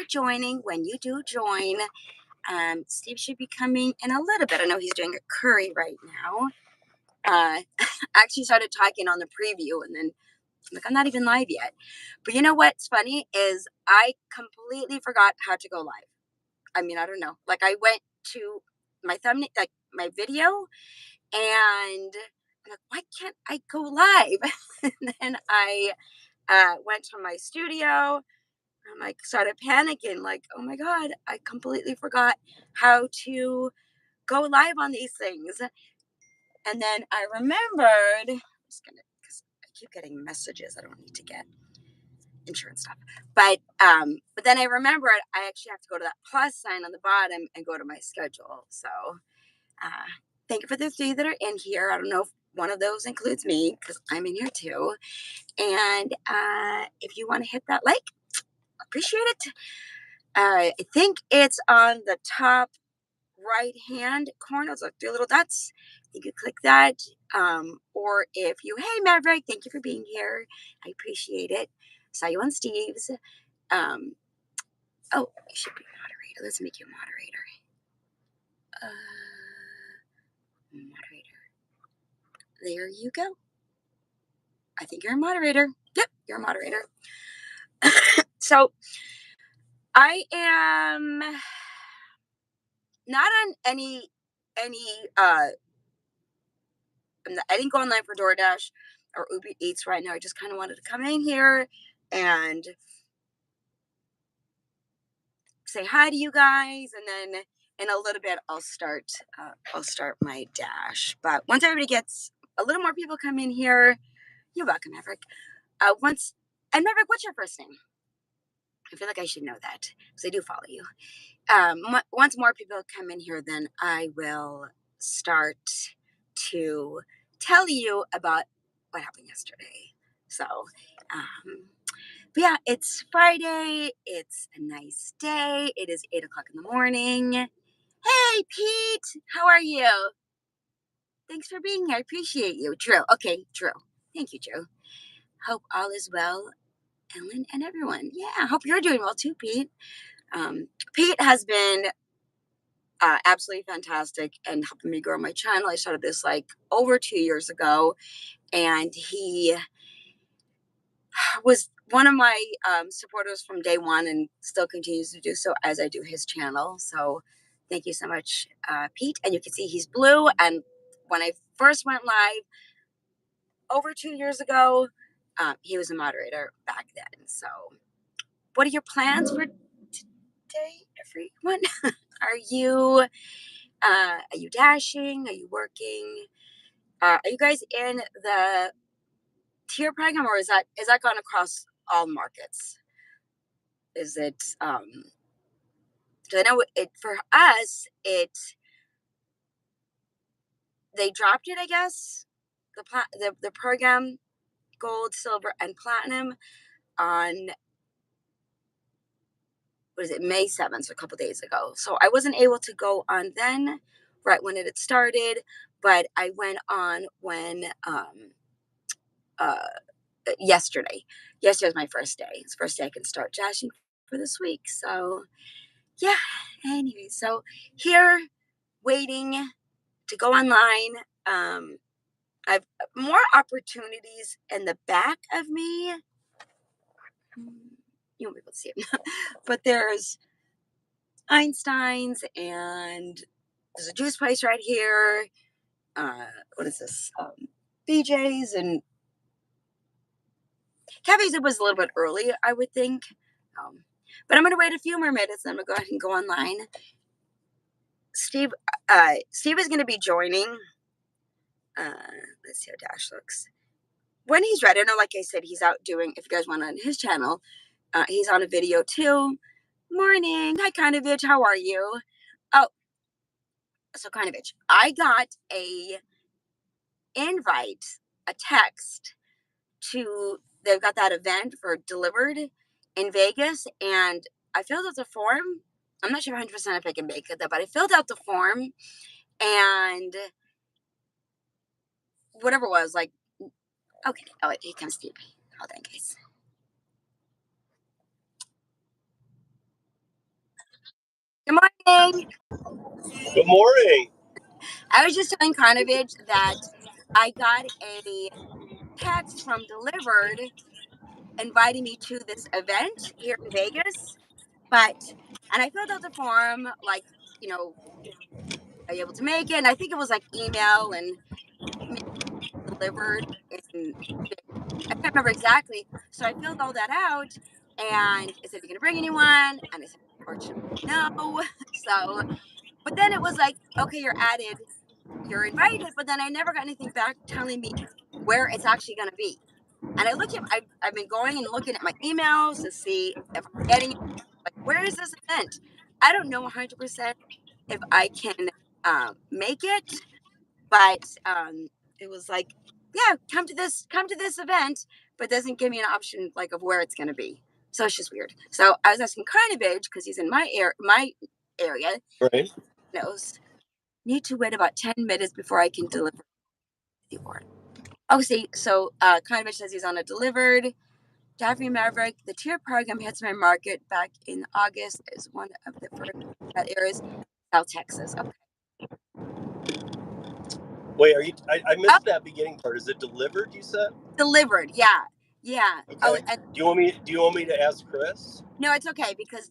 joining. When you do join, Steve should be coming in a little bit. I know he's doing a curry right now. I actually started talking on the preview, and then I'm like, I'm not even live yet. But you know what's funny is I completely forgot how to go live. I mean, I don't know. Like, I went to my thumbnail, like my video, and I'm like, why can't I go live? And then I went to my studio. I'm like, started panicking, like, oh my God, I completely forgot how to go live on these things. And then I remembered, I'm just gonna, because I keep getting messages I don't need to get insurance stuff. But then I remembered I actually have to go to that plus sign on the bottom and go to my schedule. So thank you for the 3 that are in here. I don't know if one of those includes me because I'm in here too. And if you want to hit that like, appreciate it. I think it's on the top right hand corner. It's like 3 little dots. You could click that. Or if you, hey Maverick, thank you for being here. I appreciate it. Saw you on Steve's. Oh, you should be moderator. Let's make you a moderator. Moderator. There you go. I think you're a moderator. Yep, you're a moderator. So I am not on any I didn't go online for DoorDash or Uber Eats right now. I just kind of wanted to come in here and say hi to you guys, and then in a little bit I'll start my dash. But once everybody gets a little more people come in here, you're welcome, Maverick. And Maverick, what's your first name? I feel like I should know that because I do follow you. Once more people come in here, then I will start to tell you about what happened yesterday. So, but yeah, it's Friday. It's a nice day. It is 8 o'clock in the morning. Hey, Pete, how are you? Thanks for being here. I appreciate you. Drew. Okay, Drew. Thank you, Drew. Hope all is well, Ellen and everyone. Yeah, hope you're doing well too, Pete. Pete has been absolutely fantastic and helping me grow my channel. I started this like over 2 years ago, and he was one of my supporters from day one and still continues to do so as I do his channel. So thank you so much, Pete. And you can see he's blue. And when I first went live over 2 years ago, he was a moderator back then. So what are your plans for today, everyone? Are you dashing? Are you working? Are you guys in the tier program, or is that gone across all markets? Is it I know it for us, they dropped it, I guess, the program gold, silver, and platinum on, what is it, May 7th, so a couple days ago. So I wasn't able to go on then, right when it had started, but I went on when yesterday. Yesterday was my first day. It's the first day I can start dashing for this week. So yeah, anyway, so here waiting to go online. I've more opportunities in the back of me. You won't be able to see it, but there's Einstein's, and there's a juice place right here. What is this? BJ's and cafes. It was a little bit early, I would think. But I'm gonna wait a few more minutes, and I'm gonna go ahead and go online. Steve is gonna be joining. Let's see how Dash looks when he's ready. I know, like I said, he's out doing, if you guys want on his channel, he's on a video too. Morning. Hi, Kindovich. How are you? Oh, so Kindovich, I got a invite, a text to, they've got that event for Delivered in Vegas, and I filled out the form. I'm not sure 100% if I can make it, but I filled out the form, and whatever it was, like, okay, oh, wait, here comes Steve. Hold on, guys. morning. Good morning. I was just telling Carnovich that I got a text from Delivered inviting me to this event here in Vegas, and I filled out the form, like, are you able to make it? And I think it was like email and maybe delivered, and I can't remember exactly. So I filled all that out, and it said, "Are you gonna bring anyone?" And I said, "Unfortunately, no." So, but then it was like, "Okay, you're added, you're invited," but then I never got anything back telling me where it's actually going to be. And I've been going and looking at my emails to see if I'm getting it. Like, where is this event? I don't know 100% if I can make it, but it was like, yeah, come to this event, but doesn't give me an option like of where it's going to be. So it's just weird. So I was asking Carnivage because he's in my area. Right. Knows need to wait about 10 minutes before I can deliver the order. Oh, see, so Convich says he's on a delivered. Daphne Maverick, the tier program hits my market back in August is one of the first that airs South Texas. Okay. Wait, are you? I missed that beginning part. Is it delivered? You said. Delivered, yeah, yeah. Okay. Oh, and Do you want me to ask Chris? no, it's okay because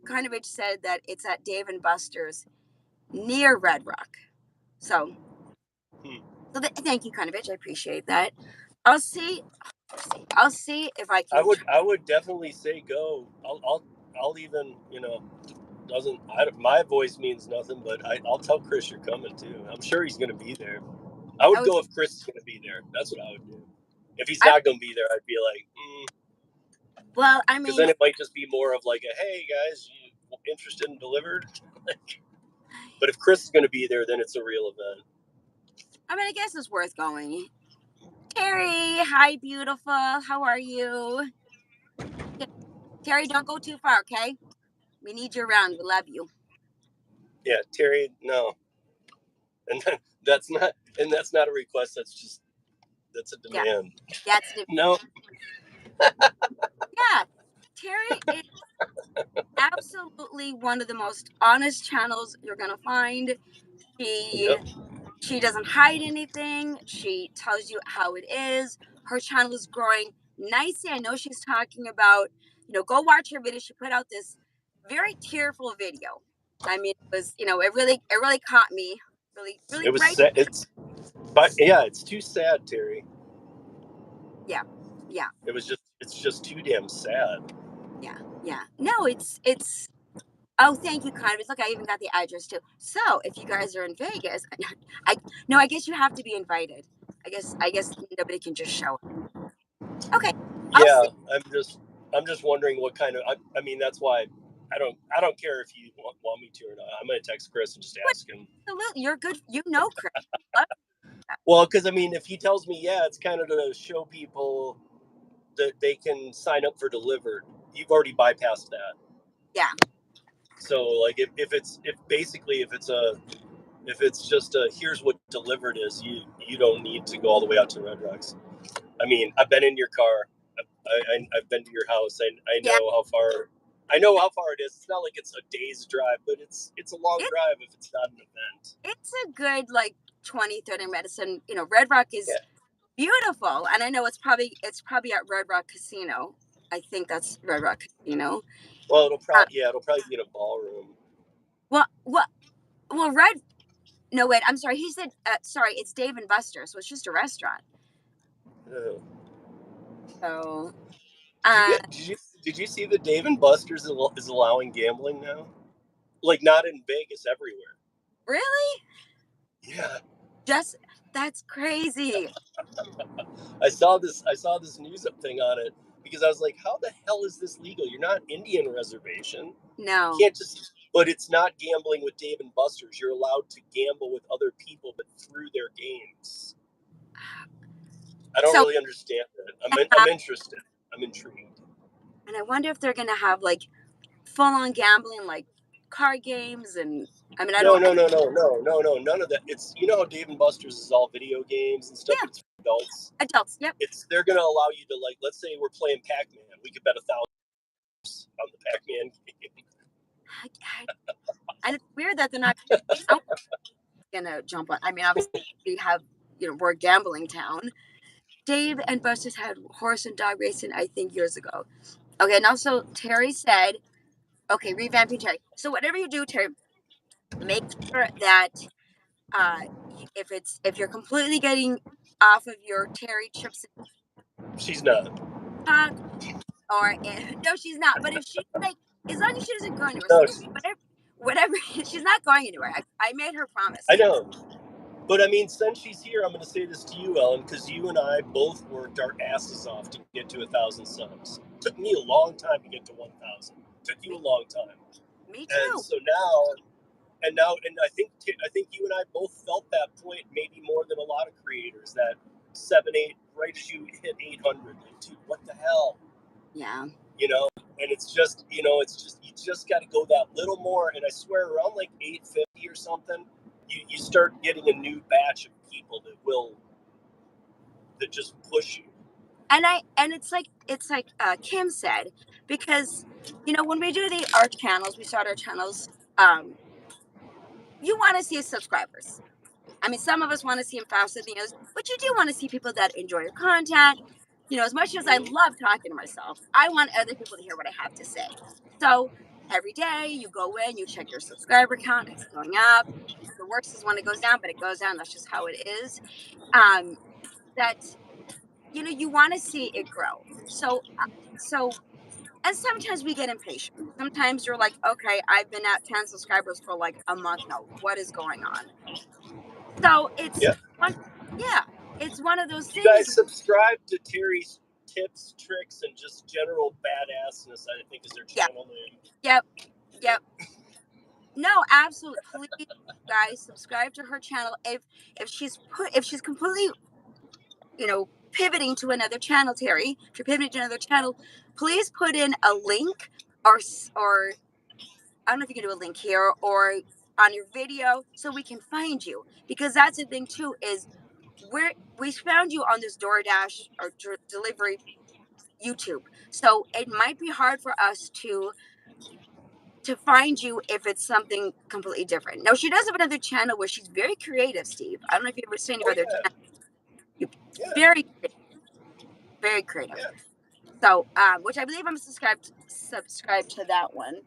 Carnovich said that it's at Dave and Buster's near Red Rock. So, thank you, Carnovich. I appreciate that. I'll see if I can. I would definitely say go. I'll even doesn't my voice means nothing, but I'll tell Chris you're coming too. I'm sure he's gonna be there. I would go if Chris is gonna be there. That's what I would do. If he's not gonna be there, I'd be like, Well, I mean, because then it might just be more of like a, hey guys, you interested in delivered? But if Chris is gonna be there, then it's a real event. I mean, I guess it's worth going. Terry, hi, beautiful. How are you? Terry, don't go too far, okay? We need you around. We love you. Yeah, Terry, no. And that's not a request. That's a demand. Yeah, that's no. Yeah, Terry is absolutely one of the most honest channels you're gonna find. She doesn't hide anything. She tells you how it is. Her channel is growing nicely. I know she's talking about, go watch her video. She put out this very tearful video. I mean, it was, it really caught me. Really. It was sad. It's too sad, Terry. Yeah. It's just too damn sad. Yeah. No, it's. Oh, thank you, Convis. Look, I even got the address too. So, if you guys are in Vegas, I guess you have to be invited. I guess nobody can just show up. Okay. Yeah, I'm just wondering what kind of. I mean, that's why I don't care if you want me to or not. I'm gonna text Chris and just ask him. Absolutely, you're good. Chris. Well, because I mean, if he tells me, yeah, it's kind of to show people that they can sign up for delivered. You've already bypassed that. Yeah. So like if it's just a here's what delivered is, you don't need to go all the way out to Red Rocks. I mean, I've been in your car. I've been to your house. I know how far. I know how far it is. It's not like it's a day's drive, but it's a long drive if it's not an event. It's a good 20-30 minutes, and Red Rock is beautiful, and I know it's probably at Red Rock Casino. I think that's Red Rock Casino. Well, it'll probably be in a ballroom. Well, Red. No, wait. I'm sorry. He said, sorry. It's Dave and Buster, so it's just a restaurant. Oh. So, did you see that Dave and Buster's is allowing gambling now? Like not in Vegas, everywhere. Really? Yeah. That's crazy. I saw this news thing on it because I was like, how the hell is this legal? You're not Indian reservation. No. You can't just. But it's not gambling with Dave and Buster's. You're allowed to gamble with other people, but through their games. I don't really understand that. I'm interested. I'm intrigued. And I wonder if they're gonna have full-on gambling, like card games, and I mean, No, none of that. It's how Dave and Buster's is all video games and stuff. Yeah. It's for adults. Adults, yep. They're gonna allow you to let's say we're playing Pac-Man. We could bet $1,000 on the Pac-Man game. I weird that they're not gonna jump on. I mean, obviously we have, we're a gambling town. Dave and Buster's had horse and dog racing, I think, years ago. Okay, and also Terry said, okay, revamping Terry. So whatever you do, Terry, make sure that if you're completely getting off of your Terry chips She's not. and talk, or no, she's not. But if she's like, as long as she doesn't go anywhere, No, so whatever, she's not going anywhere. I made her promise. I know. But I mean, since she's here, I'm going to say this to you, Ellen, because you and I both worked our asses off to get to 1,000 subs. Took me a long time to get to 1,000. Took you a long time. Me too. And so now, and I think you and I both felt that point maybe more than a lot of creators. That 7, 8, right as you hit 800, like, dude, what the hell? Yeah. And it's just, you just got to go that little more. And I swear, around like 850 or something, you start getting a new batch of people that just push you. And it's like Kim said, because when we do our channels, we start our channels. You want to see subscribers. I mean, some of us want to see them faster than others, but you do want to see people that enjoy your content. As much as I love talking to myself, I want other people to hear what I have to say. So every day you go in, you check your subscriber count, it's going up. The worst is when it goes down, but it goes down. That's just how it is. That you want to see it grow. So and sometimes we get impatient. Sometimes you're like, okay, I've been at 10 subscribers for like a month now. What is going on? So it's one of those You things. guys subscribe to Terry's Tips, Tricks, and just general badassness, I think, is their channel name. Yep. No, absolutely. Please, guys, subscribe to her channel. If she's completely, pivoting to another channel, Terry, if you're pivoting to another channel, please put in a link or I don't know if you can do a link here or on your video so we can find you, because that's the thing too is we found you on this Doordash or delivery YouTube, so it might be hard for us to find you if it's something completely different. Now she does have another channel where she's very creative, Steve. I don't know if you've ever seen any of other channels. Very creative, very creative. Yeah. So which I believe I'm subscribed to that one.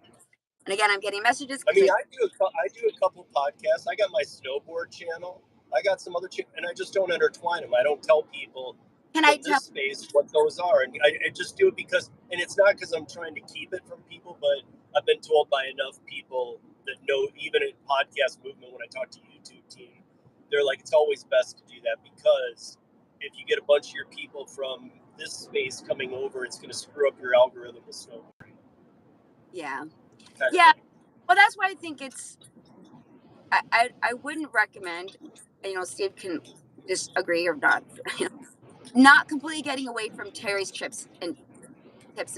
And again, I'm getting messages. I mean, I do a couple podcasts. I got my snowboard channel. I got some other and I just don't intertwine them. I don't tell people this space what those are, and I just do it because, and it's not because I'm trying to keep it from people, but I've been told by enough people that know, even in podcast movement, when I talk to YouTube team, they're like, it's always best to do that, because if you get a bunch of your people from this space coming over, it's going to screw up your algorithm with snowboarding. Yeah. Well, that's why I think it's. I wouldn't recommend. Steve can disagree or not. Not completely getting away from Terry's tips and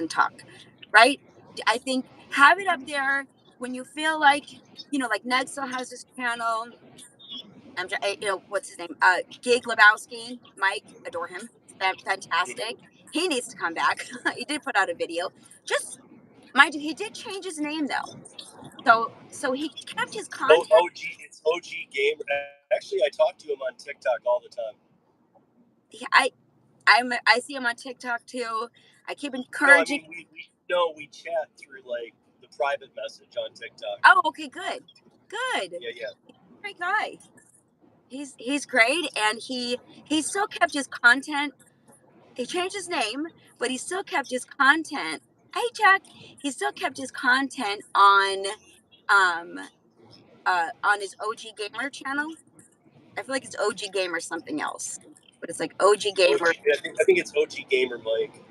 talk, right? I think have it up there when you feel like, like Ned still has his channel. What's his name? Gig Lebowski, Mike, adore him. Fantastic. He needs to come back. He did put out a video. Just mind you, he did change his name though. So he kept his content. It's OG Gamer. Actually, I talk to him on TikTok all the time. I see him on TikTok too. I keep encouraging. No, I mean, we chat through like the private message on TikTok. Oh, okay, good. Yeah. Great guy. He's great, and he still kept his content. He changed his name, but he still kept his content. Hey, Jack. He still kept his content on his OG Gamer channel. I feel like it's OG Gamer something else, but it's like OG Gamer. I think it's OG Gamer Mike.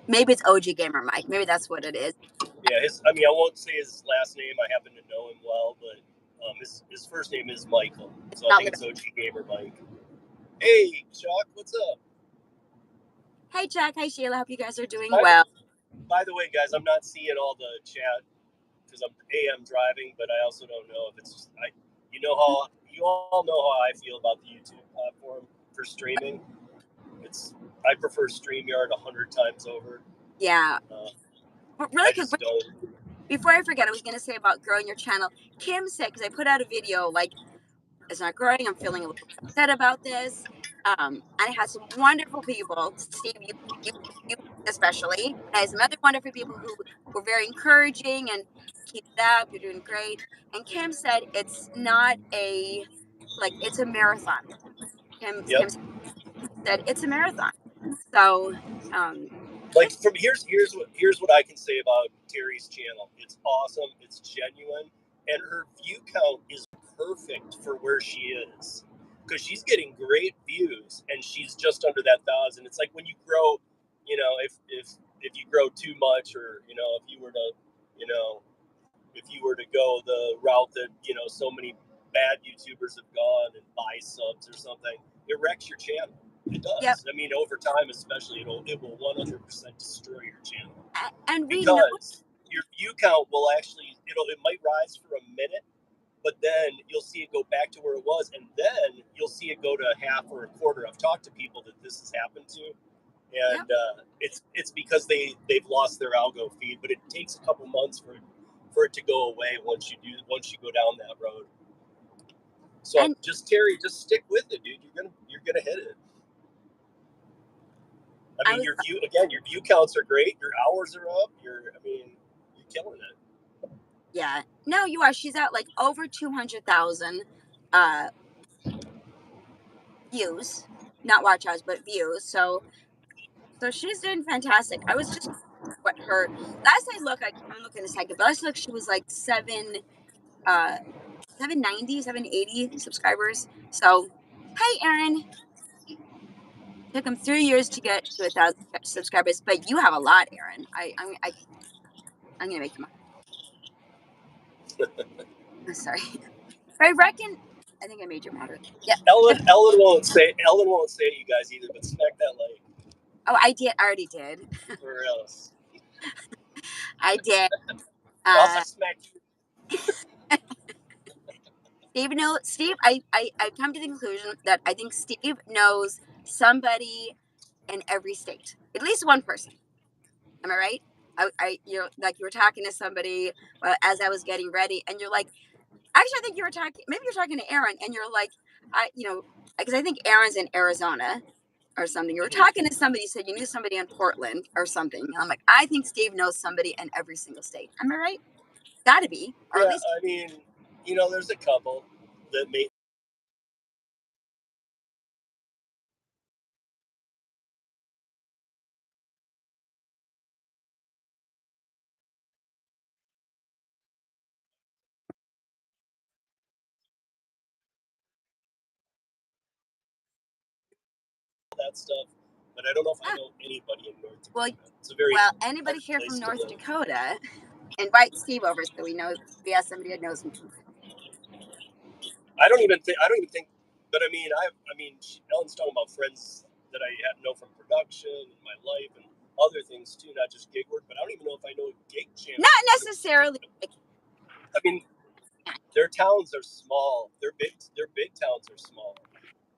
Maybe it's OG Gamer Mike. Maybe that's what it is. Yeah, I won't say his last name. I happen to know him well, but his first name is Michael, so I think it's OG Gamer Mike. Hey, Chuck, what's up? Hey, Chuck. Hi, Sheila. Hope you guys are doing well. By the way, guys, I'm not seeing all the chat because I'm driving, but I also don't know if it's you all know how I feel about the YouTube platform for streaming. I prefer StreamYard 100 times over. Yeah. But really, before I forget, I was going to say about growing your channel. Kim said, because I put out a video like, it's not growing. I'm feeling a little upset about this. And I had some wonderful people, Steve, you especially. And I had some other wonderful people who were very encouraging and keep it up. You're doing great. And Kim said it's not a like it's a marathon. Kim Yep. said it's a marathon. So Like from here's what I can say about Terry's channel. It's awesome. It's genuine, and her view count is perfect for where she is, because she's getting great views, and she's just under that 1,000. It's like when you grow, if you grow too much, or if you were to go the route that so many bad YouTubers have gone and buy subs or something, it wrecks your channel. It does. yep. I mean, over time, especially, it will 100% destroy your channel, And we know because your view count will actually it might rise for a minute, but then you'll see it go back to where it was, and then you'll see it go to half or a quarter. I've talked to people that this has happened to, and it's because they've lost their algo feed, but it takes a couple months for it to go away once you go down that road. So Terry, just stick with it, dude. You're gonna hit it. I mean, your view counts are great. Your hours are up. You're killing it. Yeah. No, you are. She's at like over 200,000 views, not watch hours, but views. So she's doing fantastic. I was just what her last I look. I'm looking a second, but last look she was like 790, 780 subscribers. So, hey, Aaron. Took him 3 years to get to 1,000 subscribers, but you have a lot, Aaron. I'm gonna make him. I'm sorry. But I think I made you moderate. Yeah. Ellen won't say it, you guys, either. But smack that like. Oh, I did. I already did. Or else. I did. Else I smack you. Steve, I've come to the conclusion that I think Steve knows somebody in every state, at least one person. Am I right? You're like you were talking to somebody as I was getting ready, and you're like, actually, I think maybe you're talking to Aaron, and you're like, because I think Aaron's in Arizona or something. You were talking to somebody, said you knew somebody in Portland or something. And I'm like, I think Steve knows somebody in every single state. Am I right? Gotta be, or yeah, at least. I mean, there's a couple that may. That stuff, but I don't know if I know anybody in North Dakota. It's a very anybody here from North Dakota, invite Steve over so we have somebody that knows him. I don't even think. But I mean, Ellen's talking about friends that I know from production and my life and other things too, not just gig work. But I don't even know if I know a gig channel. Not necessarily. I mean, their towns are small. Their big towns are small.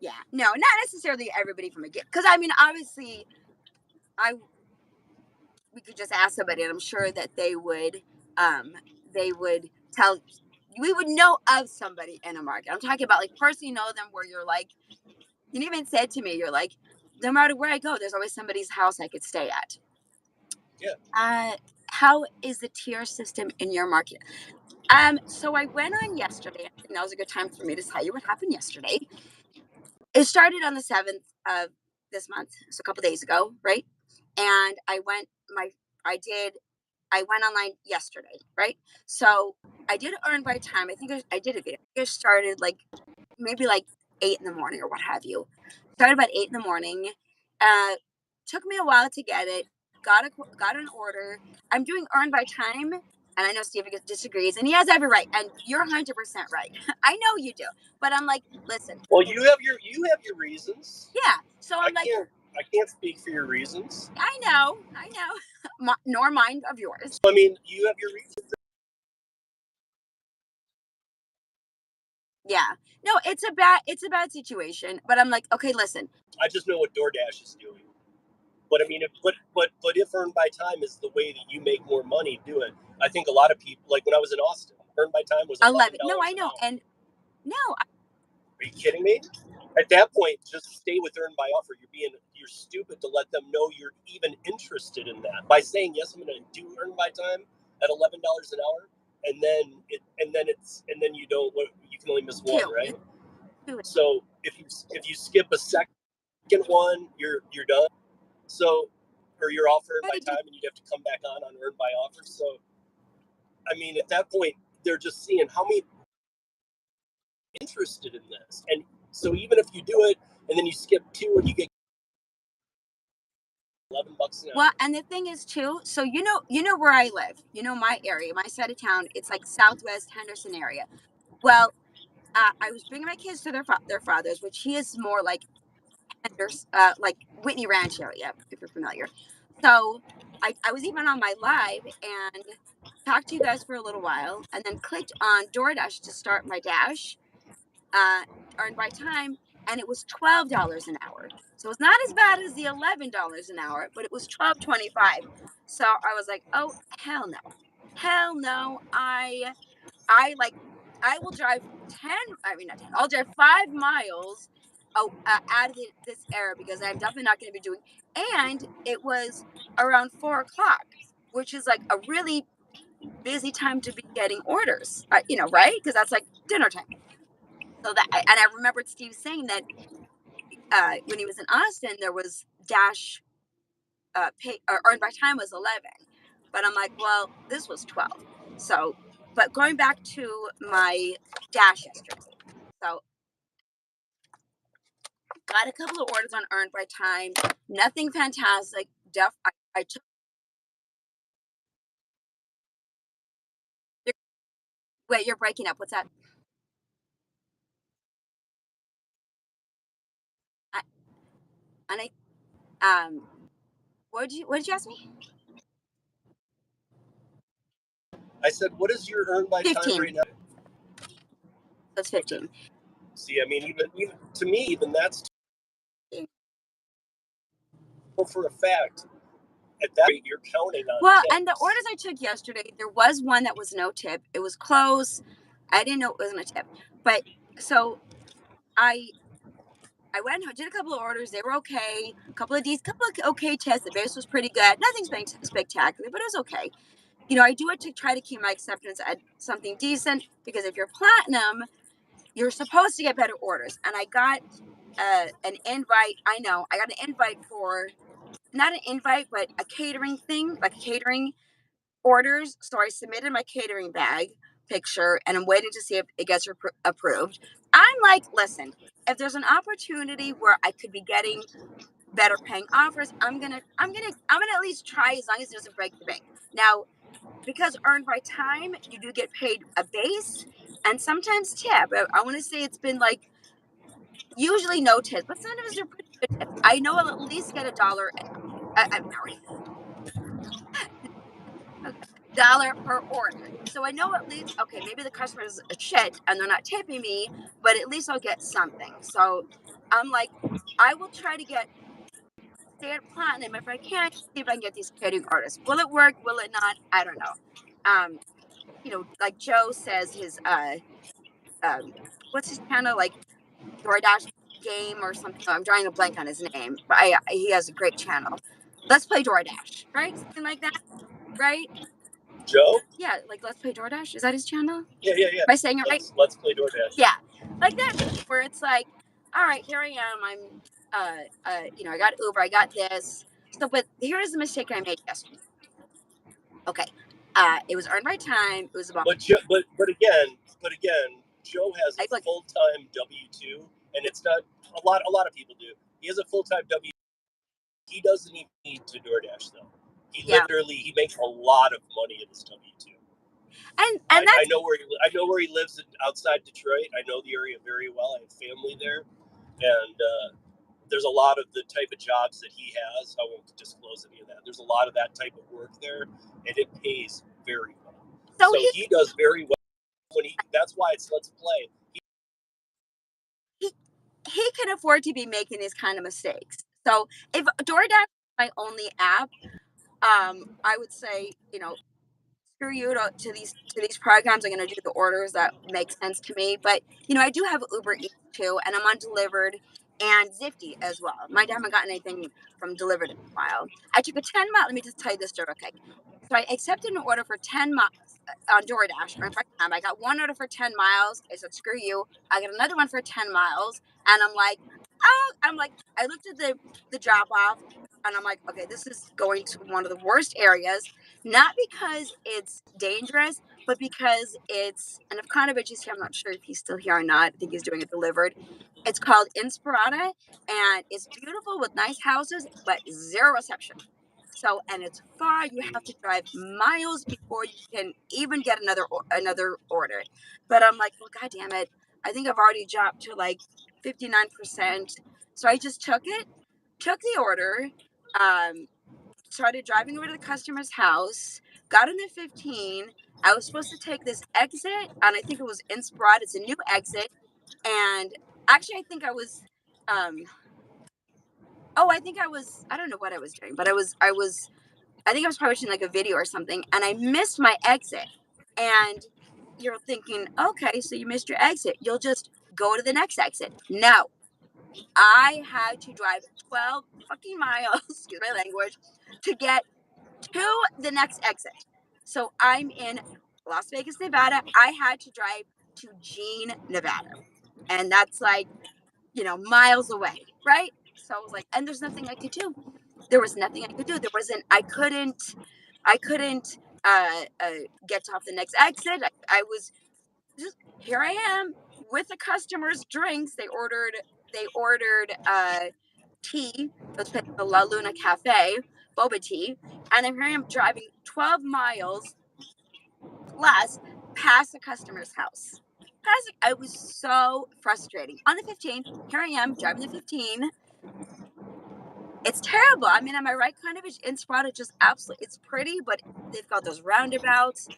Yeah, no, not necessarily everybody from a gig. Because I mean, obviously, we could just ask somebody, and I'm sure that they would tell. We would know of somebody in a market. I'm talking about like personally know them where you're like, you even said to me, you're like, no matter where I go, there's always somebody's house I could stay at. Yeah. How is the tier system in your market? So I went on yesterday. I think that was a good time for me to tell you what happened yesterday. It started on the 7th of this month, so a couple days ago, right? And I went online yesterday, right? So I did earn by time. I think I did a video. I started like maybe like 8 in the morning or what have you. Started about 8 in the morning. Took me a while to get it. Got an order. I'm doing earn by time, and I know Steve disagrees, and he has every right. And you're 100% right. I know you do, but I'm like, listen. Well, you have your reasons. Yeah. So I can't speak for your reasons. I know. Nor mine of yours. I mean, you have your reasons. Yeah. No, it's a bad situation. But I'm like, okay, listen. I just know what Doordash is doing. But I mean, if earned by time is the way that you make more money, do it. I think a lot of people, like when I was in Austin, earn by time was $11. No, I an know. hour. And no, Are you kidding me? At that point, just stay with earn by offer. You're stupid to let them know you're even interested in that by saying yes. I'm going to do earn by time at $11 an hour, and then you don't. You can only miss one, two. right? Two. So if you skip a second one, you're done. So or you're off earn by time, and you have to come back on earn by offer. So I mean, at that point, they're just seeing how many interested in this, and so even if you do it and then you skip two and you get $11 an hour. Well, and the thing is too, so you know where I live, my area, my side of town. It's like Southwest Henderson area. Well, I was bringing my kids to their father's, which he is more like like Whitney Ranch area, if you're familiar. So I was even on my live and talked to you guys for a little while, and then clicked on Doordash to start my dash, earned by time, and it was $12 an hour. So it's not as bad as the $11 an hour, but it was $12.25. So I was like, oh hell no, hell no. I like I will drive 10. I mean not 10. I'll drive 5 miles out of this area because I'm definitely not going to be doing. And it was around 4 o'clock, which is like a really busy time to be getting orders. Right? Because that's like dinner time. So and I remembered Steve saying that when he was in Austin, there was dash pay or earned by time was 11, but I'm like, well, this was 12. So, but going back to my dash yesterday, so got a couple of orders on earned by time. Nothing fantastic. I took. Wait, you're breaking up. What's that? I, and what did you ask me? I said, what is your earn by time 15. right now? That's 15. Okay. See, I mean, even to me, even that's for a fact. At that rate, you're counting on Well, tips. and the orders I took yesterday, there was one that was no tip. It was close. I didn't know it wasn't a tip, but so I went and did a couple of orders. They were okay. A couple of okay tests. The base was pretty good. Nothing spectacular, but it was okay. I do it to try to keep my acceptance at something decent because if you're platinum, you're supposed to get better orders. And I got an invite. I know I got an invite for not an invite, but a catering thing, like a catering orders. So I submitted my catering bag picture and I'm waiting to see if it gets approved. I'm like, listen, if there's an opportunity where I could be getting better paying offers, I'm gonna at least try as long as it doesn't break the bank. Now, because earned by time, you do get paid a base and sometimes tip. I want to say it's been like usually no tips, but sometimes they're pretty good tips. I know I'll at least get $1. I'm sorry, $1 per order. So I know at least, okay, maybe the customer is a shit and they're not tipping me, but at least I'll get something. So I'm like, I will try to stay at platinum if I can, see if I can get these catering artists. Will it work? Will it not? I don't know. Like Joe says his what's his channel, like DoorDash game or something. I'm drawing a blank on his name, but he has a great channel. Let's play DoorDash, right? Something like that, right? Joe? Yeah, like Let's Play DoorDash. Is that his channel? Yeah. Am I saying it right? Let's play Doordash. Yeah, like that, where it's like, all right, here I am. I got Uber. I got this. So, but here is the mistake I made yesterday. Okay, it was earned by time. It was about. But again, Joe has a Like, full-time W-2, and it's not a lot of people do. He has a full-time W. He doesn't even need to DoorDash though. yeah, He makes a lot of money in his W-2. and I that's know where he lives outside Detroit. I know the area very well. I have family there, and there's a lot of the type of jobs that he has. I won't disclose any of that. There's a lot of that type of work there, and it pays very well. so So he does very well That's why it's Let's Play. he can afford to be making these kind of mistakes. So if DoorDash is my only app, I would say screw you to these programs. I'm gonna do the orders that make sense to me. But I do have Uber Eats too, and I'm on Delivered and Zifty as well. I haven't gotten anything from Delivered in a while. I took a 10 mile. Let me just tell you this story, okay? So I accepted an order for 10 miles on Doordash. I got one order for 10 miles. I said, screw you. I got another one for 10 miles. And I'm like, I looked at the drop off and I'm like, okay, this is going to one of the worst areas, not because it's dangerous, but because and if Conovich is here, I'm not sure if he's still here or not. I think he's doing it Delivered. It's called Inspirata, and it's beautiful with nice houses, but zero reception. So, and it's far. You have to drive miles before you can even get another order. But I'm like, well, God damn it! I think I've already dropped to like 59%. So I just took the order, started driving over to the customer's house, got in the 15. I was supposed to take this exit, and I think it was Inspirata. It's a new exit, and actually, I think I was. I don't know what I was doing, but I think I was probably watching like a video or something, and I missed my exit. And you're thinking, okay, so you missed your exit. You'll just go to the next exit. No, I had to drive 12 fucking miles, excuse my language, to get to the next exit. So I'm in Las Vegas, Nevada. I had to drive to Jean, Nevada. And that's like, miles away, right? So I was like, and there's nothing I could do. There was nothing I could do. I couldn't get off the next exit. I was just here. I am with the customers' drinks. They ordered tea. Let's say the La Luna Cafe boba tea, and here I am driving 12 miles plus past the customer's house. I was so frustrating. On the 15, here I am driving the 15. It's terrible. I mean, am I right? Kind of. Inspirata just absolutely. It's pretty, but they've got those roundabouts.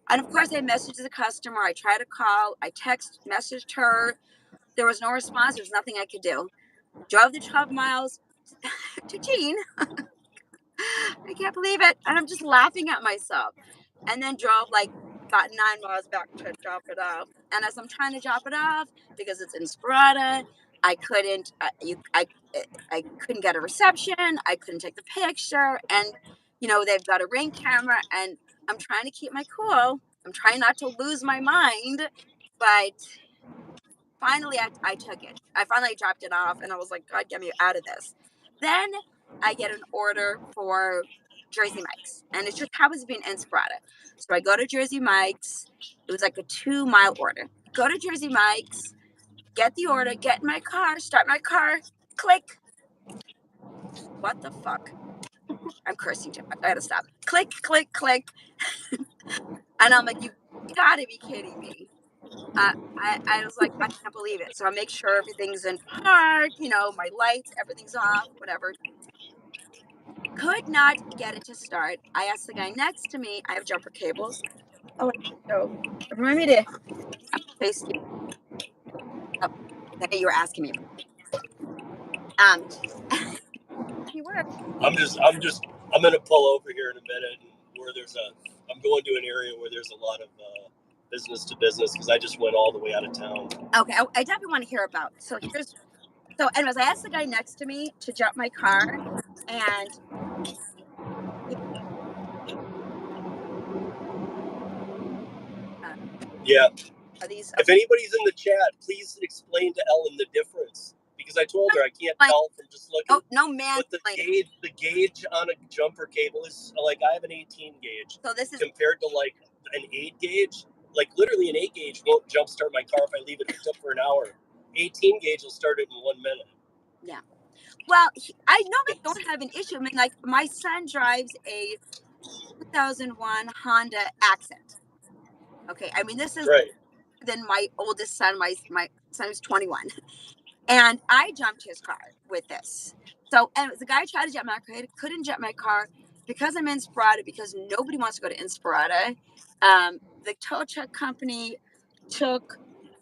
And of course, I messaged the customer. I tried to call. I messaged her. There was no response. There's nothing I could do. Drove the 12 miles to Jean. I can't believe it. And I'm just laughing at myself. And then drove like about 9 miles back to drop it off. And as I'm trying to drop it off, because it's Inspirata, I couldn't. I couldn't get a reception. I couldn't take the picture, and they've got a Ring camera, and I'm trying to keep my cool. I'm trying not to lose my mind, but finally I took it. I finally dropped it off, and I was like, God, get me out of this. Then I get an order for Jersey Mike's, and it just happens to be an Inspirata. So I go to Jersey Mike's. It was like a 2 mile order. Go to Jersey Mike's, get the order, get in my car, start my car, click. What the fuck? I'm cursing too much. I gotta stop. Click, click, click. And I'm like, you gotta be kidding me. I was like, I can't believe it. So I make sure everything's in park, my lights, everything's off, whatever. Could not get it to start. I asked the guy next to me. I have jumper cables. Oh, so remind me to face you. Oh, that you were asking me about. You were. I'm gonna pull over here in a minute where I'm going to an area where there's a lot of business to business because I just went all the way out of town. Okay, I definitely want to hear about. So anyways, I asked the guy next to me to jump my car, and Yeah. are these? If anybody's in the chat, please explain to Ellen the difference because I told her I can't tell from just looking. Oh, no man. But the gauge on a jumper cable is like I have an 18 gauge. So this is compared to like an 8 gauge. Like literally an 8 gauge won't jumpstart my car if I leave it hooked up for an hour. 18 gauge will start it in 1 minute. Yeah. Well, I normally don't have an issue. I mean, like my son drives a 2001 Honda Accent. Okay, I mean this is right. Then my oldest son. My son is 21, and I jumped his car with this. So, and the guy tried to jump my car, couldn't jump my car because I'm Inspirata. Because nobody wants to go to Inspirata. The tow truck company took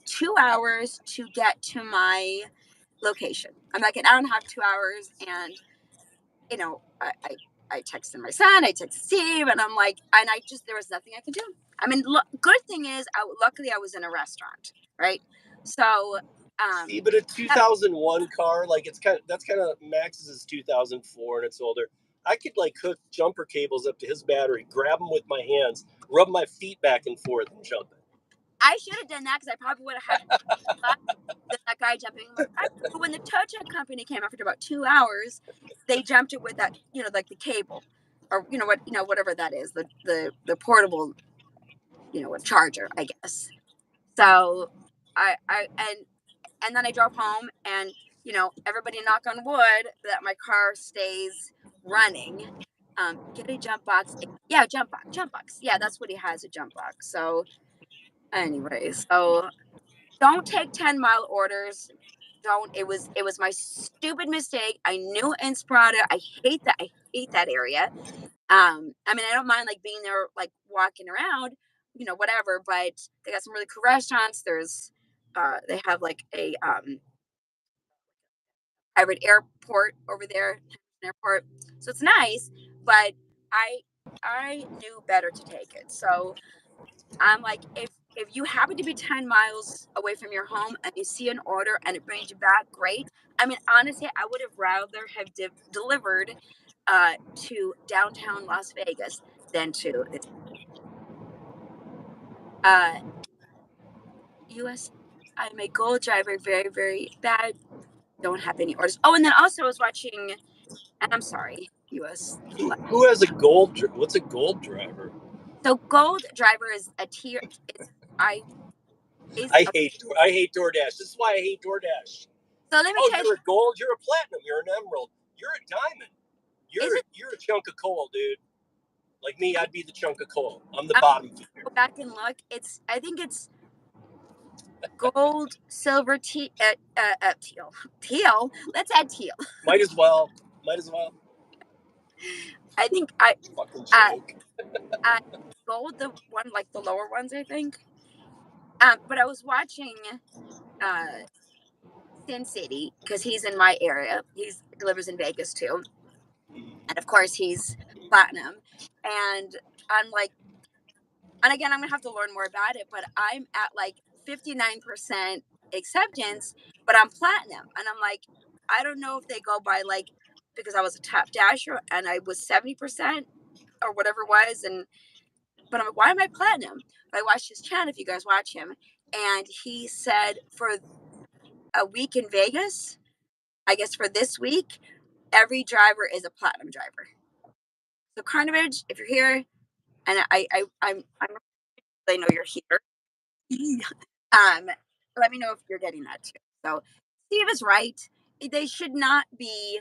2 hours to get to my location. I'm like an hour and a half, 2 hours, and I texted my son, I texted Steve, and I'm like, and there was nothing I could do. I mean, good thing is, luckily I was in a restaurant, right? So, See, but a 2001 car, like that's kind of Max's is 2004 and it's older. I could like hook jumper cables up to his battery, grab them with my hands, rub my feet back and forth, and jump it. I should have done that because I probably would have had that guy jumping. But when the tow truck company came after about 2 hours, they jumped it with that, like the cable, or whatever that is, the portable, with charger, I guess. So and then I drove home, and everybody knock on wood that my car stays running. Get a jump box. Yeah, jump box. Yeah, that's what he has, a jump box. So anyway, so don't take 10-mile orders. Don't. It was my stupid mistake. I knew Inspirata. I hate that area. I mean, I don't mind like being there, like walking around, whatever. But they got some really cool restaurants. They have like a private airport over there, airport. So it's nice, but I knew better to take it. So I'm like, if you happen to be 10 miles away from your home and you see an order and it brings you back, great. I mean, honestly, I would have rather have delivered to downtown Las Vegas than to US. I'm a gold driver, very, very bad. Don't have any orders. Oh, and then also I was watching, and I'm sorry, US. Who has a gold? What's a gold driver? So gold driver is a tier. I hate DoorDash. This is why I hate DoorDash. So let me tell you. You're a gold. You're a platinum. You're an emerald. You're a diamond. You're a chunk of coal, dude. Like me, I'd be the chunk of coal. I'm the bottom feeder. Go back and look. I think it's gold, silver, teal. Teal. Let's add teal. Might as well. I think fucking joke. Gold, the one like the lower ones, I think. But I was watching Sin City because he's in my area. He delivers in Vegas too, and of course he's platinum. And I'm like, and again, I'm gonna have to learn more about it. But I'm at like 59% acceptance, but I'm platinum, and I'm like, I don't know if they go by like, because I was a top dasher and I was 70% or whatever it was, but I'm like, why am I platinum? But I watched his channel, if you guys watch him, and he said for a week in Vegas, I guess for this week, every driver is a platinum driver. So Carnivage, if you're here, and I'm I know you're here. Let me know if you're getting that too. So Steve is right. They should not be.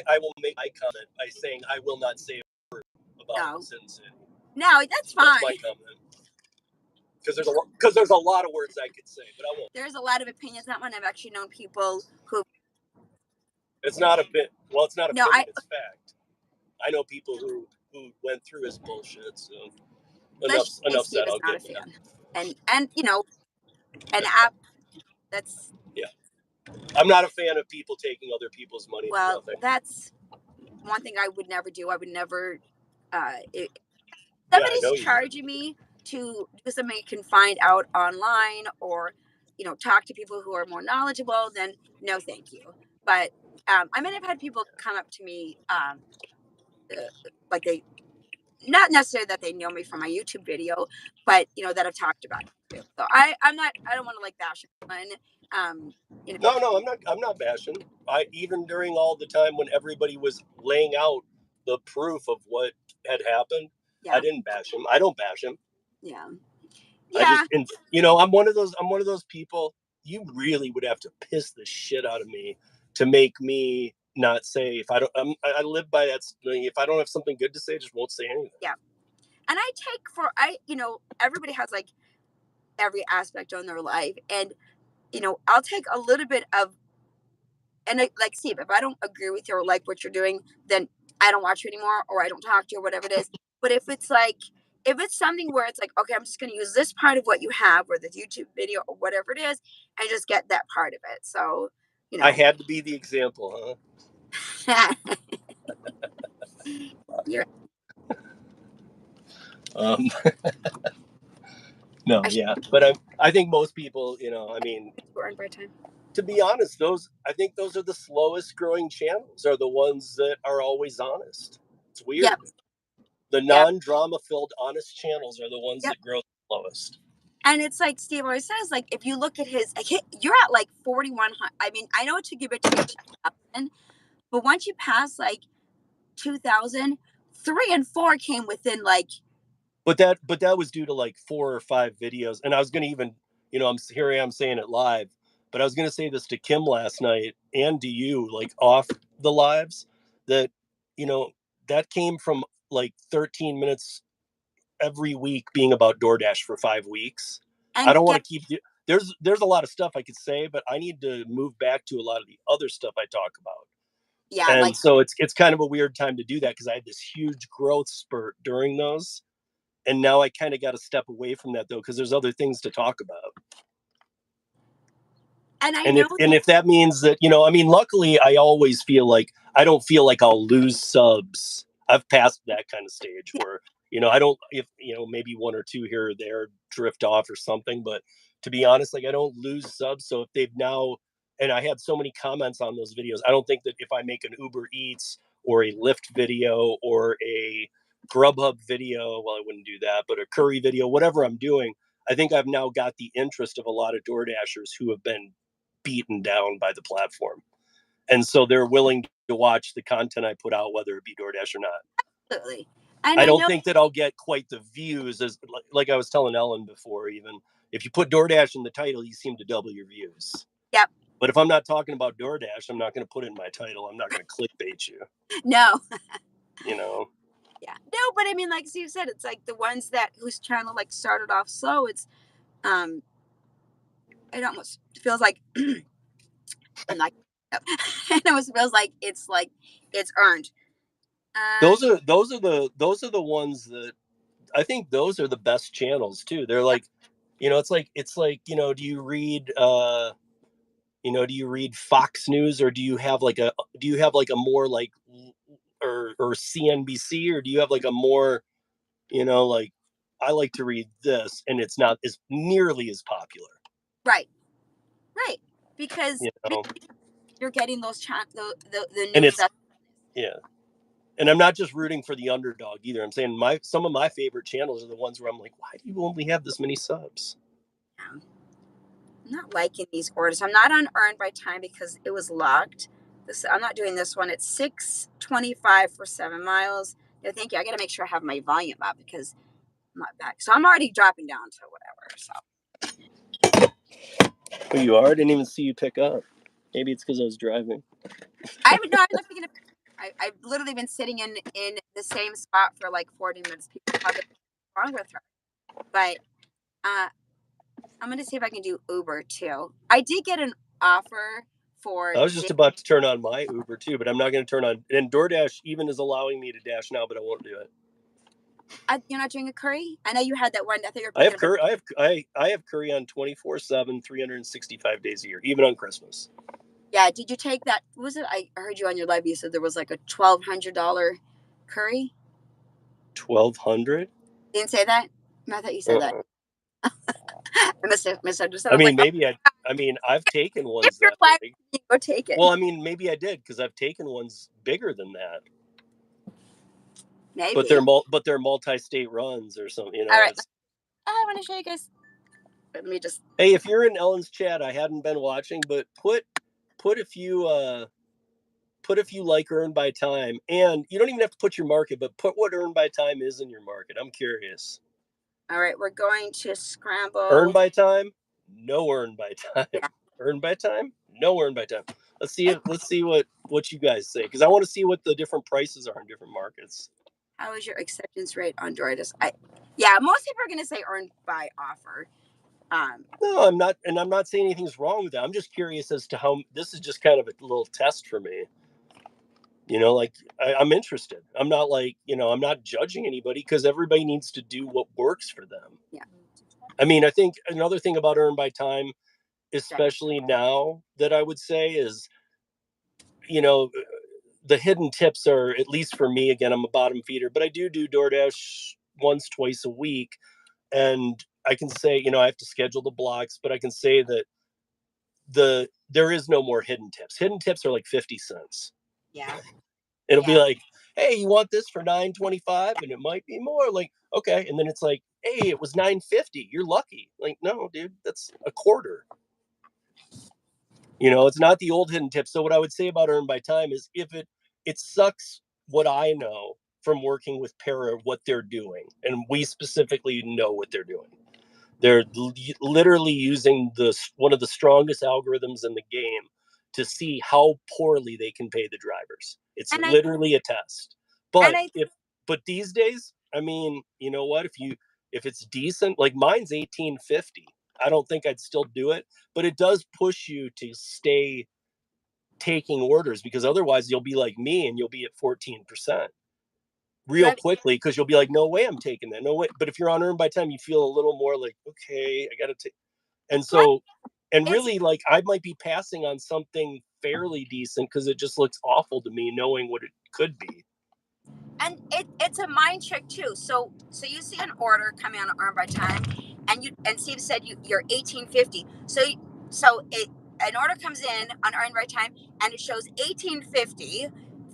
I will make my comment by saying I will not say a word about Sin City. No, that's fine. That's my comment. Because there's a lot of words I could say, but I won't. There's a lot of opinions on that one. I've actually known people who. It's not a bit. Well, it's not opinion. It's fact. I know people who went through his bullshit. So enough said. I'll get fan. And an app that's. Yeah, I'm not a fan of people taking other people's money. Well, that's one thing I would never do. I would never. Somebody's charging me to do something you can find out online, or talk to people who are more knowledgeable, then no thank you. But I mean, I've had people come up to me like they, not necessarily that they know me from my YouTube video, but that I've talked about it. So I don't want to like bash anyone. No, I'm not bashing. Even during all the time when everybody was laying out the proof of what had happened, I didn't bash him. I don't bash him. Yeah. I just, I'm one of those people. You really would have to piss the shit out of me to make me not say. If I don't, I live by that. If I don't have something good to say, I just won't say anything. Yeah. And everybody has like every aspect on their life, and I'll take a little bit of, and like Steve, if I don't agree with you or like what you're doing, then I don't watch you anymore, or I don't talk to you, or whatever it is. But if it's something where it's like, okay, I'm just going to use this part of what you have, or the YouTube video, or whatever it is, and just get that part of it. So, I had to be the example, huh? You're No, I yeah, but I think most people, I mean, earned by time. to be honest, I think those are the slowest growing channels, are the ones that are always honest. It's weird. Yep. The non-drama filled honest channels are the ones Yep. that grow the slowest. And it's like Steve always says, like, if you look at his, like, you're at like 4,100. I mean, I know it took you a bit to get to 2,000, but once you pass like 2,000, 3 and 4 came within like. But that was due to like 4 or 5 videos, and I was gonna even, here I am saying it live, but I was gonna say this to Kim last night and to you, like off the lives, that that came from like 13 minutes every week being about DoorDash for 5 weeks. I And don't want get, to keep. There's a lot of stuff I could say, but I need to move back to a lot of the other stuff I talk about. yeah, And like, so it's kind of a weird time to do that, because I had this huge growth spurt during those, and now I kind of got to step away from that, though, because there's other things to talk about. and I And know if that means that, I mean, luckily I always feel like I don't feel like I'll lose subs. I've passed that kind of stage yeah, where, I don't, if, maybe 1 or 2 here or there drift off or something, but to be honest, like, I don't lose subs. So if they've now, and I had so many comments on those videos, I don't think that if I make an Uber Eats or a Lyft video or a Grubhub video, well, I wouldn't do that, but a Curri video, whatever I'm doing, I think I've now got the interest of a lot of DoorDashers who have been beaten down by the platform. And so they're willing to watch the content I put out, whether it be DoorDash or not. absolutely. And I I don't know, think that I'll get quite the views as, like I was telling Ellen before, even if you put DoorDash in the title, you seem to double your views. yep. But if I'm not talking about DoorDash, I'm not going to put it in my title. I'm not going to clickbait you. No. Yeah. No, but I mean, like Steve said, it's like the ones that whose channel like started off slow. It's um, it almost feels like I'm like, it almost feels like it's earned. Those are the ones that I think those are the best channels too. They're like, it's like, do you read Fox News, or do you have like a more like, or CNBC, or do you have like a more, like, I like to read this, and it's not as nearly as popular. Right, right, because You know, you're getting those the and news. it's yeah. And I'm not just rooting for the underdog either. I'm saying some of my favorite channels are the ones where I'm like, why do you only have this many subs? I'm not liking these orders. I'm not on earned by time because it was locked. I'm not doing this one. It's 6.25 for 7 miles. No, thank you. I got to make sure I have my volume up because I'm not back. So I'm already dropping down to whatever. So. Oh, you are? I didn't even see you pick up. Maybe it's because I was driving. I'm not picking up. I've literally been sitting in the same spot for like 40 minutes. People probably wrong with her, but I'm gonna see if I can do Uber too. I did get an offer for. I was just about to turn on my Uber too, but I'm not going to turn on. And DoorDash even is allowing me to dash now, but I won't do it. You're not doing a Curri? I know you had that one. I think you're. I have Curri. I have Curri on 24/7, 365 days a year, even on Christmas. Yeah. Did you take that? What was it? I heard you on your live. You said there was like a $1,200 Curri. 1,200. Didn't say that. I thought you said that. I must have misunderstood. I I was mean, like, maybe I mean, I've taken if ones you're that live, big. go take it. Well, I mean, maybe I did, because I've taken ones bigger than that. Maybe. But they're multi-state runs or something. All right. I want to show you guys. Let me just. Hey, if you're in Ellen's chat, I hadn't been watching, but put if you like earn by time, and you don't even have to put your market, but put what earn by time is in your market. I'm curious. All right, we're going to scramble. Earn by time, no earn by time. Yeah. Earn by time, no earn by time. Let's see what you guys say, because I want to see what the different prices are in different markets. How is your acceptance rate on Doordash? Yeah, most people are going to say earned by offer. No, I'm not, and I'm not saying anything's wrong with that. I'm just curious as to how this is just kind of a little test for me. Like, I'm interested. I'm not like, I'm not judging anybody, because everybody needs to do what works for them. Yeah. I mean, I think another thing about earn by time, especially now, that I would say is, the hidden tips are, at least for me, again, I'm a bottom feeder, but I do DoorDash once, twice a week. And I can say, I have to schedule the blocks, but I can say that there is no more hidden tips. Hidden tips are like 50 cents. Yeah. It'll be Yeah. like, hey, you want this for $9.25? And it might be more. Like, okay. And then it's like, hey, it was $9.50. You're lucky. Like, no, dude, that's a quarter. It's not the old hidden tip. So what I would say about earn by time is, if it sucks what I know from working with Para, what they're doing, and we specifically know what they're doing. They're literally using one of the strongest algorithms in the game to see how poorly they can pay the drivers. It's And literally a test. But I but these days, I mean, you know what? If it's decent, like mine's 1850, I don't think I'd still do it, but it does push you to stay taking orders, because otherwise you'll be like me and you'll be at 14% real quickly, because you'll be like, no way I'm taking that. No way. But if you're on earn by time, you feel a little more like, okay, I got to take. And so, and really, like, I might be passing on something fairly decent because it just looks awful to me, knowing what it could be. And it's a mind trick too. So you see an order coming on earn by time, and Steve said you're 1850. So an order comes in on earn by time, and it shows 1850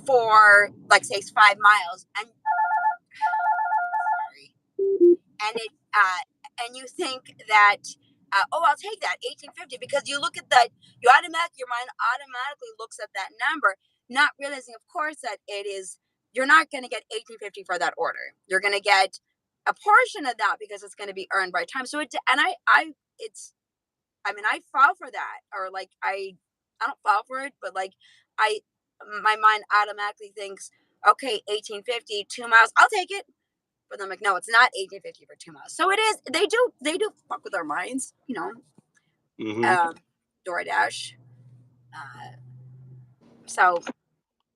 for, like, say, 5 miles, and sorry, and you think that, oh, I'll take that 1850, because you look at that, your mind automatically looks at that number, not realizing, of course, that you're not going to get 1850 for that order. You're going to get a portion of that because it's going to be earned by time. So I fall for that, or like I don't fall for it, but like my mind automatically thinks, okay, 1850, 2 miles, I'll take it. But I'm like, no, it's not 1850 for 2 miles. So it is. They do fuck with our minds, Mm-hmm. Doordash. Uh, so,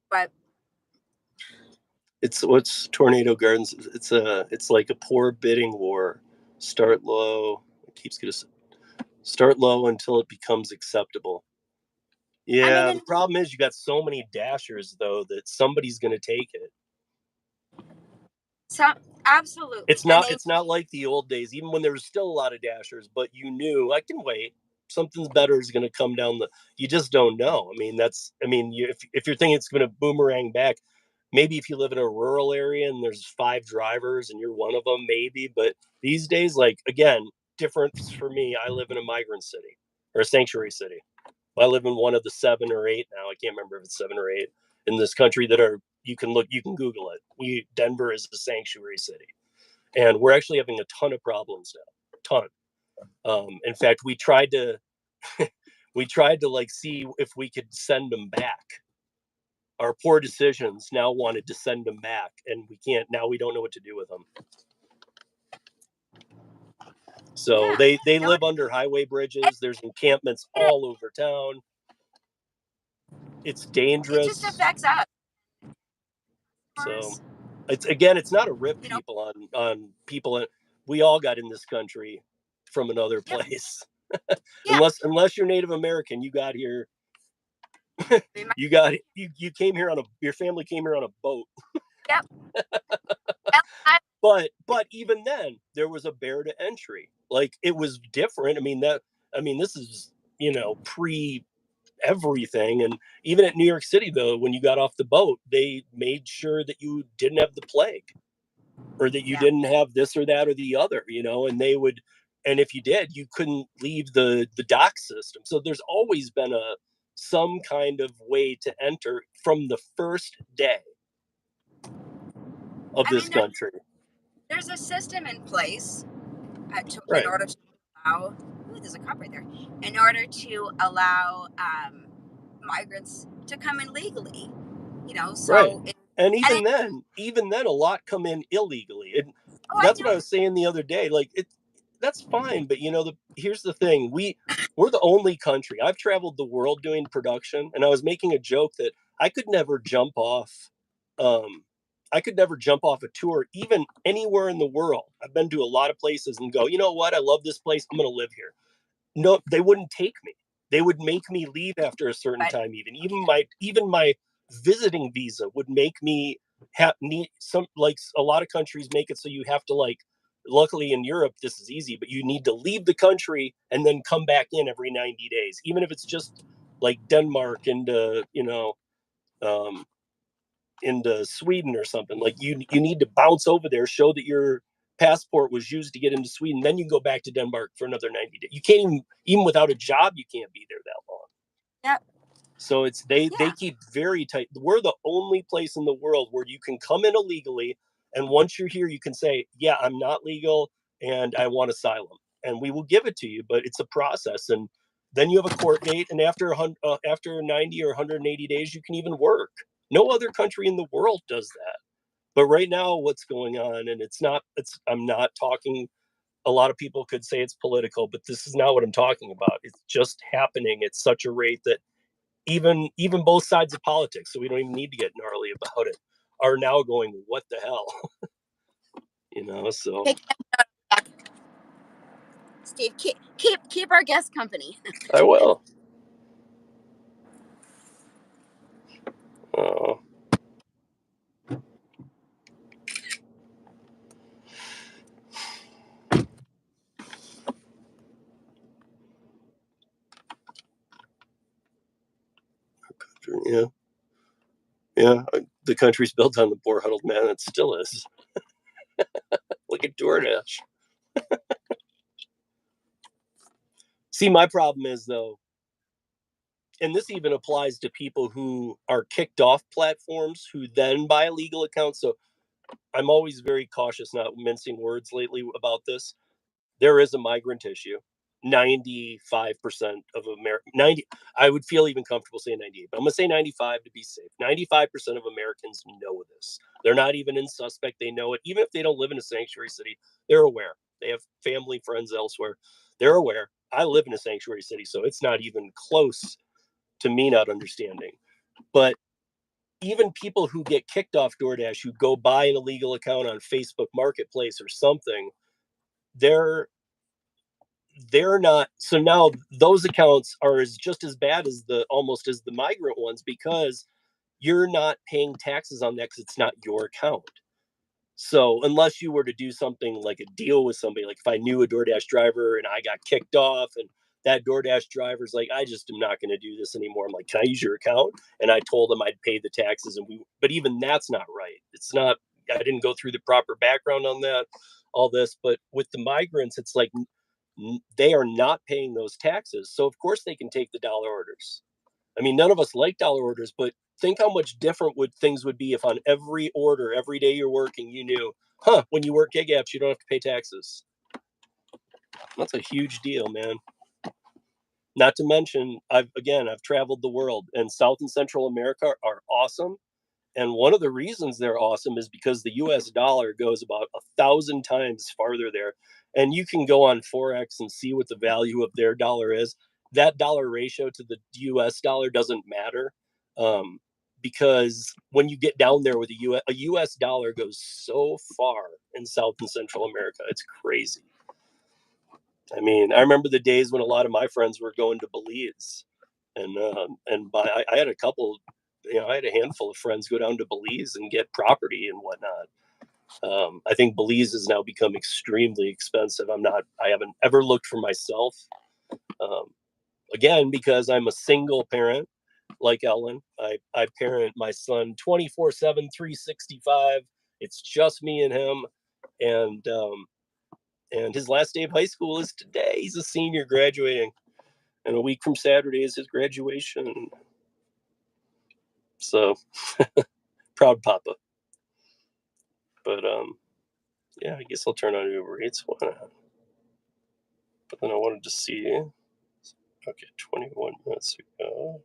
but It's what's Tornado Gardens. It's like a poor bidding war. Start low. It keeps getting start low until it becomes acceptable. Yeah, the problem is you got so many dashers, though, that somebody's going to take it. So absolutely, It's not like the old days, even when there was still a lot of dashers, but you knew, I can wait. Something's better is going to come down you just don't know. I mean, if you're thinking it's going to boomerang back, maybe if you live in a rural area and there's 5 drivers and you're one of them, maybe. But these days, like, again, difference for me, I live in a migrant city, or a sanctuary city. I live in one of the 7 or 8 now. I can't remember if it's 7 or 8 in this country that are, you can Google it. Denver is a sanctuary city. And we're actually having a ton of problems now. In fact, we tried to like see if we could send them back. Our poor decisions now wanted to send them back, and we can't. Now we don't know what to do with them. So they live under highway bridges. There's encampments all over town. It's dangerous. It just affects us. So it's not a rip people on people. We all got in this country from another place. Unless you're Native American, you got here. You came here your family came here on a boat. Yep. But even then, there was a barrier to entry. Like, it was different. I mean, this is, pre everything. And even at New York City, though, when you got off the boat, they made sure that you didn't have the plague, or that you didn't have this or that or the other, and if you did, you couldn't leave the dock system. So there's always been some kind of way to enter from the first day of this country. There's a system in place Right. in order to allow. Ooh, there's a cop right there. In order to allow migrants to come in legally, So right. And even then, a lot come in illegally. And that's what I was saying the other day. Like, that's fine, but here's the thing: we're the only country. I've traveled the world doing production, and I was making a joke that I could never jump off. I could never jump off a tour, even anywhere in the world. I've been to a lot of places and go, you know what? I love this place. I'm going to live here. No, they wouldn't take me. They would make me leave after a certain time. Even my visiting visa would make me need some, like a lot of countries make it so you have to, like, luckily in Europe this is easy, but you need to leave the country and then come back in every 90 days, even if it's just like Denmark into, into Sweden or something. Like you need to bounce over there, show that your passport was used to get into Sweden, then you can go back to Denmark for another 90 days. You can't even without a job, you can't be there that long. Yep. So it's they keep very tight. We're the only place in the world where you can come in illegally, and once you're here, you can say, "Yeah, I'm not legal, and I want asylum," and we will give it to you. But it's a process, and then you have a court date, and after 90 or 180 days, you can even work. No other country in the world does that. But right now, what's going on, and I'm not talking. A lot of people could say it's political, but this is not what I'm talking about. It's just happening at such a rate that even both sides of politics, so we don't even need to get gnarly about it, are now going, what the hell? So Steve, keep our guest company. I will. uh, yeah, the country's built on the poor huddled man. It still is. Look at Doordash. See, my problem is, though, and this even applies to people who are kicked off platforms who then buy a legal account. So I'm always very cautious, not mincing words lately about this. There is a migrant issue. 95% of America, 90, I would feel even comfortable saying 98, but I'm going to say 95 to be safe. 95% of Americans know this. They're not even in suspect. They know it. Even if they don't live in a sanctuary city, they're aware. They have family, friends elsewhere. They're aware. I live in a sanctuary city, so it's not even close to me not understanding. But even people who get kicked off DoorDash, who go buy an illegal account on Facebook Marketplace or something, they're not. So now those accounts are just as bad as almost as the migrant ones, because you're not paying taxes on that because it's not your account. So unless you were to do something like a deal with somebody, like if I knew a DoorDash driver and I got kicked off, and that DoorDash driver's like, I just am not going to do this anymore. I'm like, can I use your account? And I told them I'd pay the taxes, but even that's not right. It's not. I didn't go through the proper background on that, all this. But with the migrants, it's like they are not paying those taxes. So of course they can take the dollar orders. I mean, none of us like dollar orders, but think how much different things would be if on every order, every day you're working, you knew, when you work gig apps, you don't have to pay taxes. That's a huge deal, man. Not to mention, I've traveled the world, and South and Central America are awesome. And one of the reasons they're awesome is because the US dollar goes about 1,000 times farther there. And you can go on Forex and see what the value of their dollar is. That dollar ratio to the US dollar doesn't matter, because when you get down there with a US dollar goes so far in South and Central America. It's crazy. I mean, I remember the days when a lot of my friends were going to Belize, and I had a couple, I had a handful of friends go down to Belize and get property and whatnot. I think Belize has now become extremely expensive. I haven't ever looked for myself. Again, because I'm a single parent, like Ellen. I parent my son 24/7, 365. It's just me and him, and his last day of high school is today. He's a senior graduating, and a week from Saturday is his graduation. So proud papa. But yeah, I guess I'll turn on Uber Eats. Why not? But then I wanted to see. Okay, 21 minutes ago.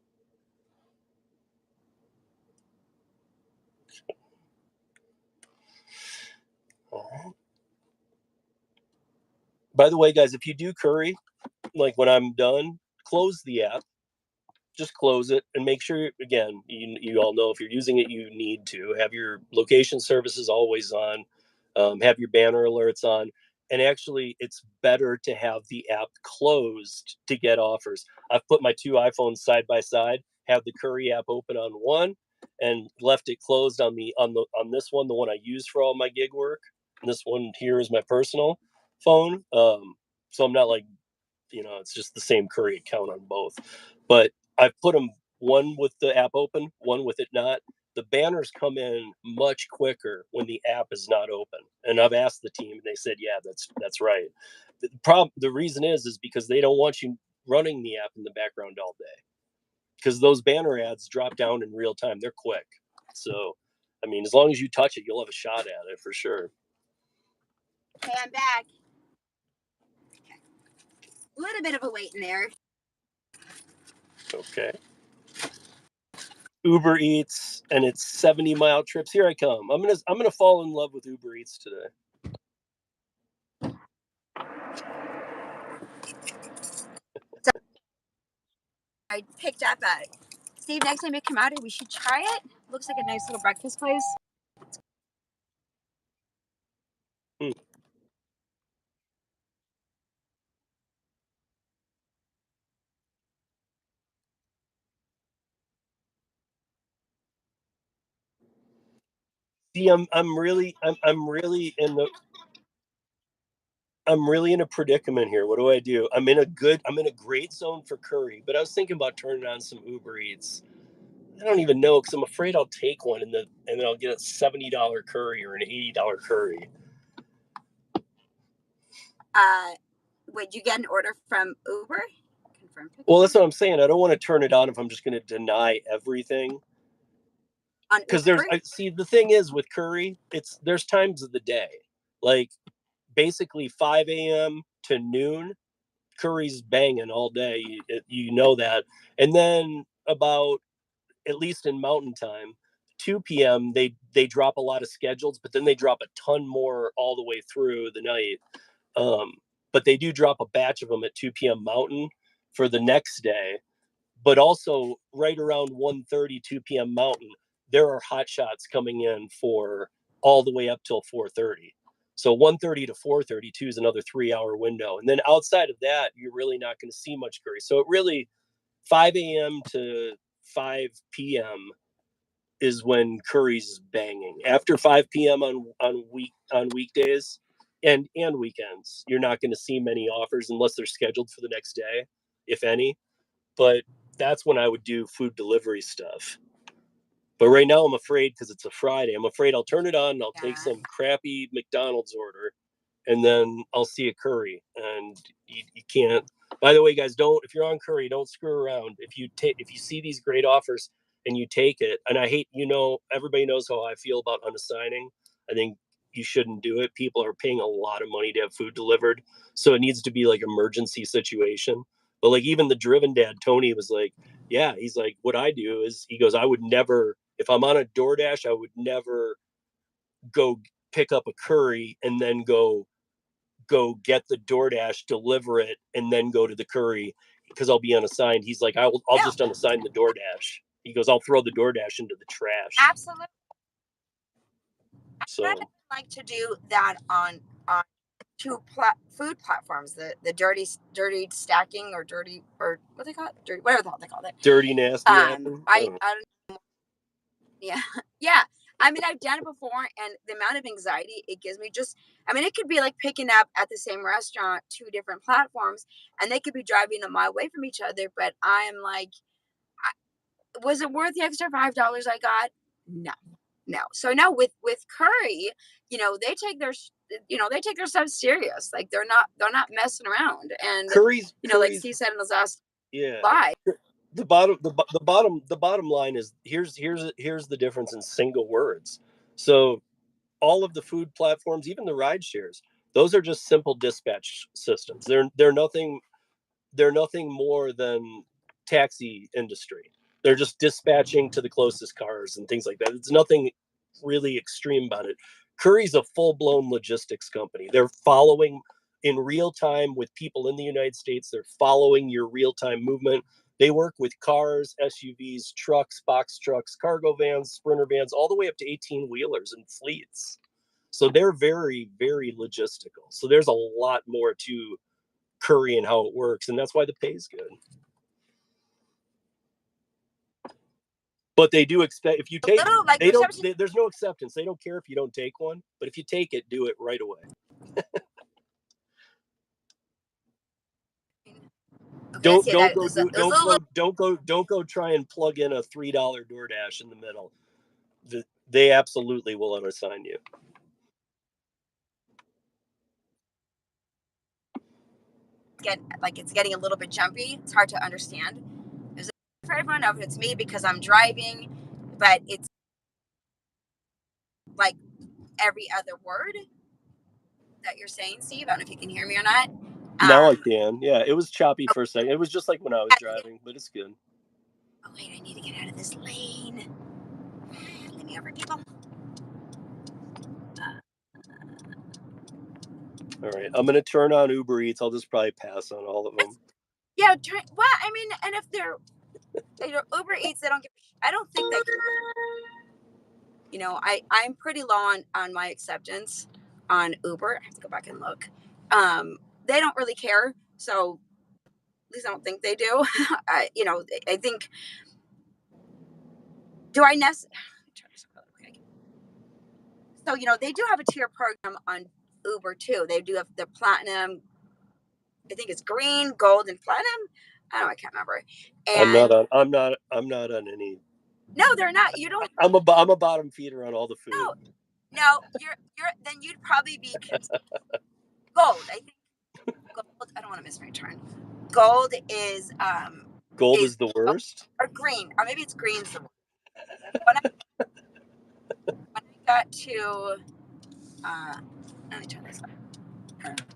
Right. By the way, guys, if you do Curri, like when I'm done, close the app. Just close it and make sure, again, you all know if you're using it, you need to have your location services always on, have your banner alerts on. And actually, it's better to have the app closed to get offers. I've put my two iPhones side by side, have the Curri app open on one, and left it closed on this one, the one I use for all my gig work. And this one here is my personal phone. So I'm not like, it's just the same Curri account on both. But I've put them one with the app open, one with it not. The banners come in much quicker when the app is not open. And I've asked the team, and they said, yeah, that's right. The reason is because they don't want you running the app in the background all day, because those banner ads drop down in real time. They're quick. So, I mean, as long as you touch it, you'll have a shot at it for sure. Okay, I'm back. A little bit of a wait in there. Okay. Uber Eats, and it's 70-mile trips. Here I come. I'm gonna fall in love with Uber Eats today. So I picked up a Steve. Next time you come out here, we should try it. Looks like a nice little breakfast place. See, I'm really in a predicament here. What do I do? I'm in a great zone for Curri, but I was thinking about turning on some Uber Eats. I don't even know, because I'm afraid I'll take one and then I'll get a $70 Curri or an $80 Curri. Would you get an order from Uber? Confirm. Well, that's what I'm saying. I don't want to turn it on if I'm just going to deny everything. On Because Uber? the thing is with Curri, there's times of the day, like basically 5 a.m. to noon, Curri's banging all day. You know that. And then about, at least in mountain time, 2 p.m. they drop a lot of schedules, but then they drop a ton more all the way through the night. But they do drop a batch of them at 2 p.m. mountain for the next day. But also right around 1:30, 2 p.m. mountain, there are hot shots coming in for all the way up till 4:30. So 1:30 to 4:32 is another 3-hour window. And then outside of that, you're really not going to see much Curri. So it really, 5 a.m. to 5 p.m. is when Curri's banging. After 5 p.m. on weekdays and weekends, you're not going to see many offers unless they're scheduled for the next day, if any. But that's when I would do food delivery stuff. But right now I'm afraid, because it's a Friday, I'm afraid I'll turn it on and I'll take some crappy McDonald's order, and then I'll see a Curri, and you can't. By the way, guys, if you're on Curri, don't screw around. If you see these great offers and you take it, and I hate, everybody knows how I feel about unassigning. I think you shouldn't do it. People are paying a lot of money to have food delivered, so it needs to be like emergency situation. But like, even the driven dad Tony was like, yeah, he's like, what I do is, he goes, I would never, if I'm on a Doordash, I would never go pick up a Curri and then go get the Doordash, deliver it, and then go to the Curri, because I'll be unassigned. He's like, I'll just unassign the Doordash. He goes, I'll throw the Doordash into the trash. Absolutely. So I'd like to do that on two food platforms, the dirty stacking, or dirty, or what they call it, dirty, whatever the hell they call it, dirty nasty. I don't, yeah. Yeah, I mean, I've done it before, and the amount of anxiety it gives me, it could be like picking up at the same restaurant, two different platforms, and they could be driving a mile away from each other, but I am like, was it worth the extra $5 I got? No. So now with Curri, they take their stuff serious. Like, they're not messing around. And Curri's, like Steve said in his last live, the bottom line is, here's the difference in single words. So all of the food platforms, even the ride shares, those are just simple dispatch systems. They're nothing more than taxi industry. They're just dispatching to the closest cars and things like that. It's nothing really extreme about it. Curri's a full-blown logistics company. They're following in real time with people in the United States. They're following your real-time movement. They work with cars, SUVs, trucks, box trucks, cargo vans, sprinter vans, all the way up to 18-wheelers and fleets. So they're very, very logistical. So there's a lot more to Curri and how it works, and that's why the pay is good. But they do expect if you take little, like, they don't. There's no acceptance. They don't care if you don't take one. But if you take it, do it right away. Okay, Don't go try and plug in a $3 DoorDash in the middle. They absolutely will unassign you. it's getting a little bit jumpy. It's hard to understand. Is it for everyone? If it's me because I'm driving, but it's like every other word that you're saying, Steve. I don't know if you can hear me or not. Now I can. Yeah, it was choppy for a second. It was just like when I was driving, but it's good. Oh wait, I need to get out of this lane. Let me over, people. All right, I'm gonna turn on Uber Eats. I'll just probably pass on all of them. Yeah, well, I mean, and if they're Uber Eats, they don't give. I don't think they. I'm pretty low on my acceptance on Uber. I have to go back and look. They don't really care, so at least I don't think they do. I think. Do I necessarily? So they do have a tier program on Uber too. They do have the platinum. I think it's green, gold, and platinum. I can't remember. And I'm not on any. No, they're not. You don't. I'm a bottom feeder on all the food. No, you're then you'd probably be gold. I think gold. I don't want to miss my turn. Gold is Gold is the worst. Or green, or maybe it's green's the worst. When I got to let me turn this on.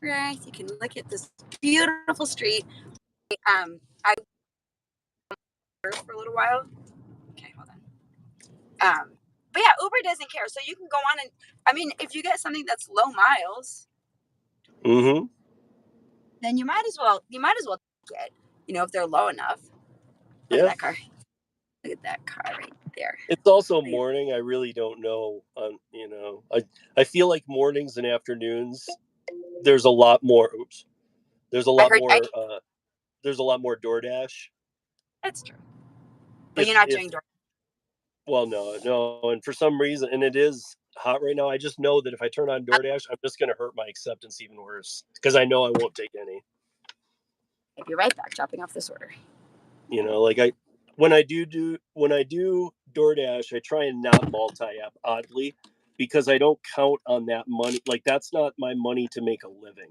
Right, you can look at this beautiful street. I for a little while. Okay, hold on. But yeah, Uber doesn't care, so you can go on and if you get something that's low miles, then you might as well get if they're low enough. Look at that car. Look at that car right there. It's also morning. I really don't know. I feel like mornings and afternoons. There's a lot more. Oops. There's a lot more. There's a lot more DoorDash. That's true. But you're not doing DoorDash. Well, no, and for some reason, and it is hot right now. I just know that if I turn on DoorDash, I'm just going to hurt my acceptance even worse because I know I won't take any. I'll be right back, dropping off this order. Like when I do DoorDash, I try and not multi-app oddly because I don't count on that money. Like that's not my money to make a living.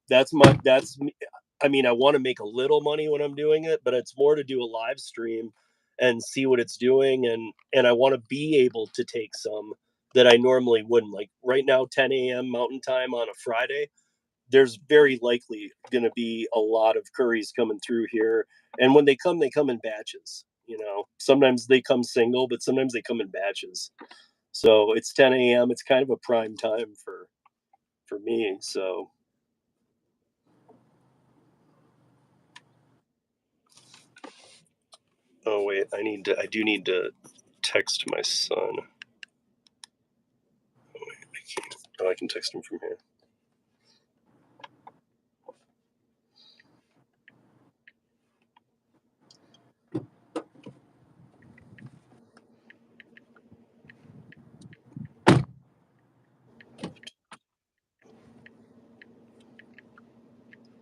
That's me. I mean, I want to make a little money when I'm doing it, but it's more to do a live stream and see what it's doing, and I want to be able to take some that I normally wouldn't. Like right now, 10 a.m. Mountain Time on a Friday, there's very likely going to be a lot of curries coming through here, and when they come in batches. Sometimes they come single, but sometimes they come in batches. So it's 10 a.m. It's kind of a prime time for me. So. Oh wait, I do need to text my son. Oh wait, I can't. Oh, I can text him from here.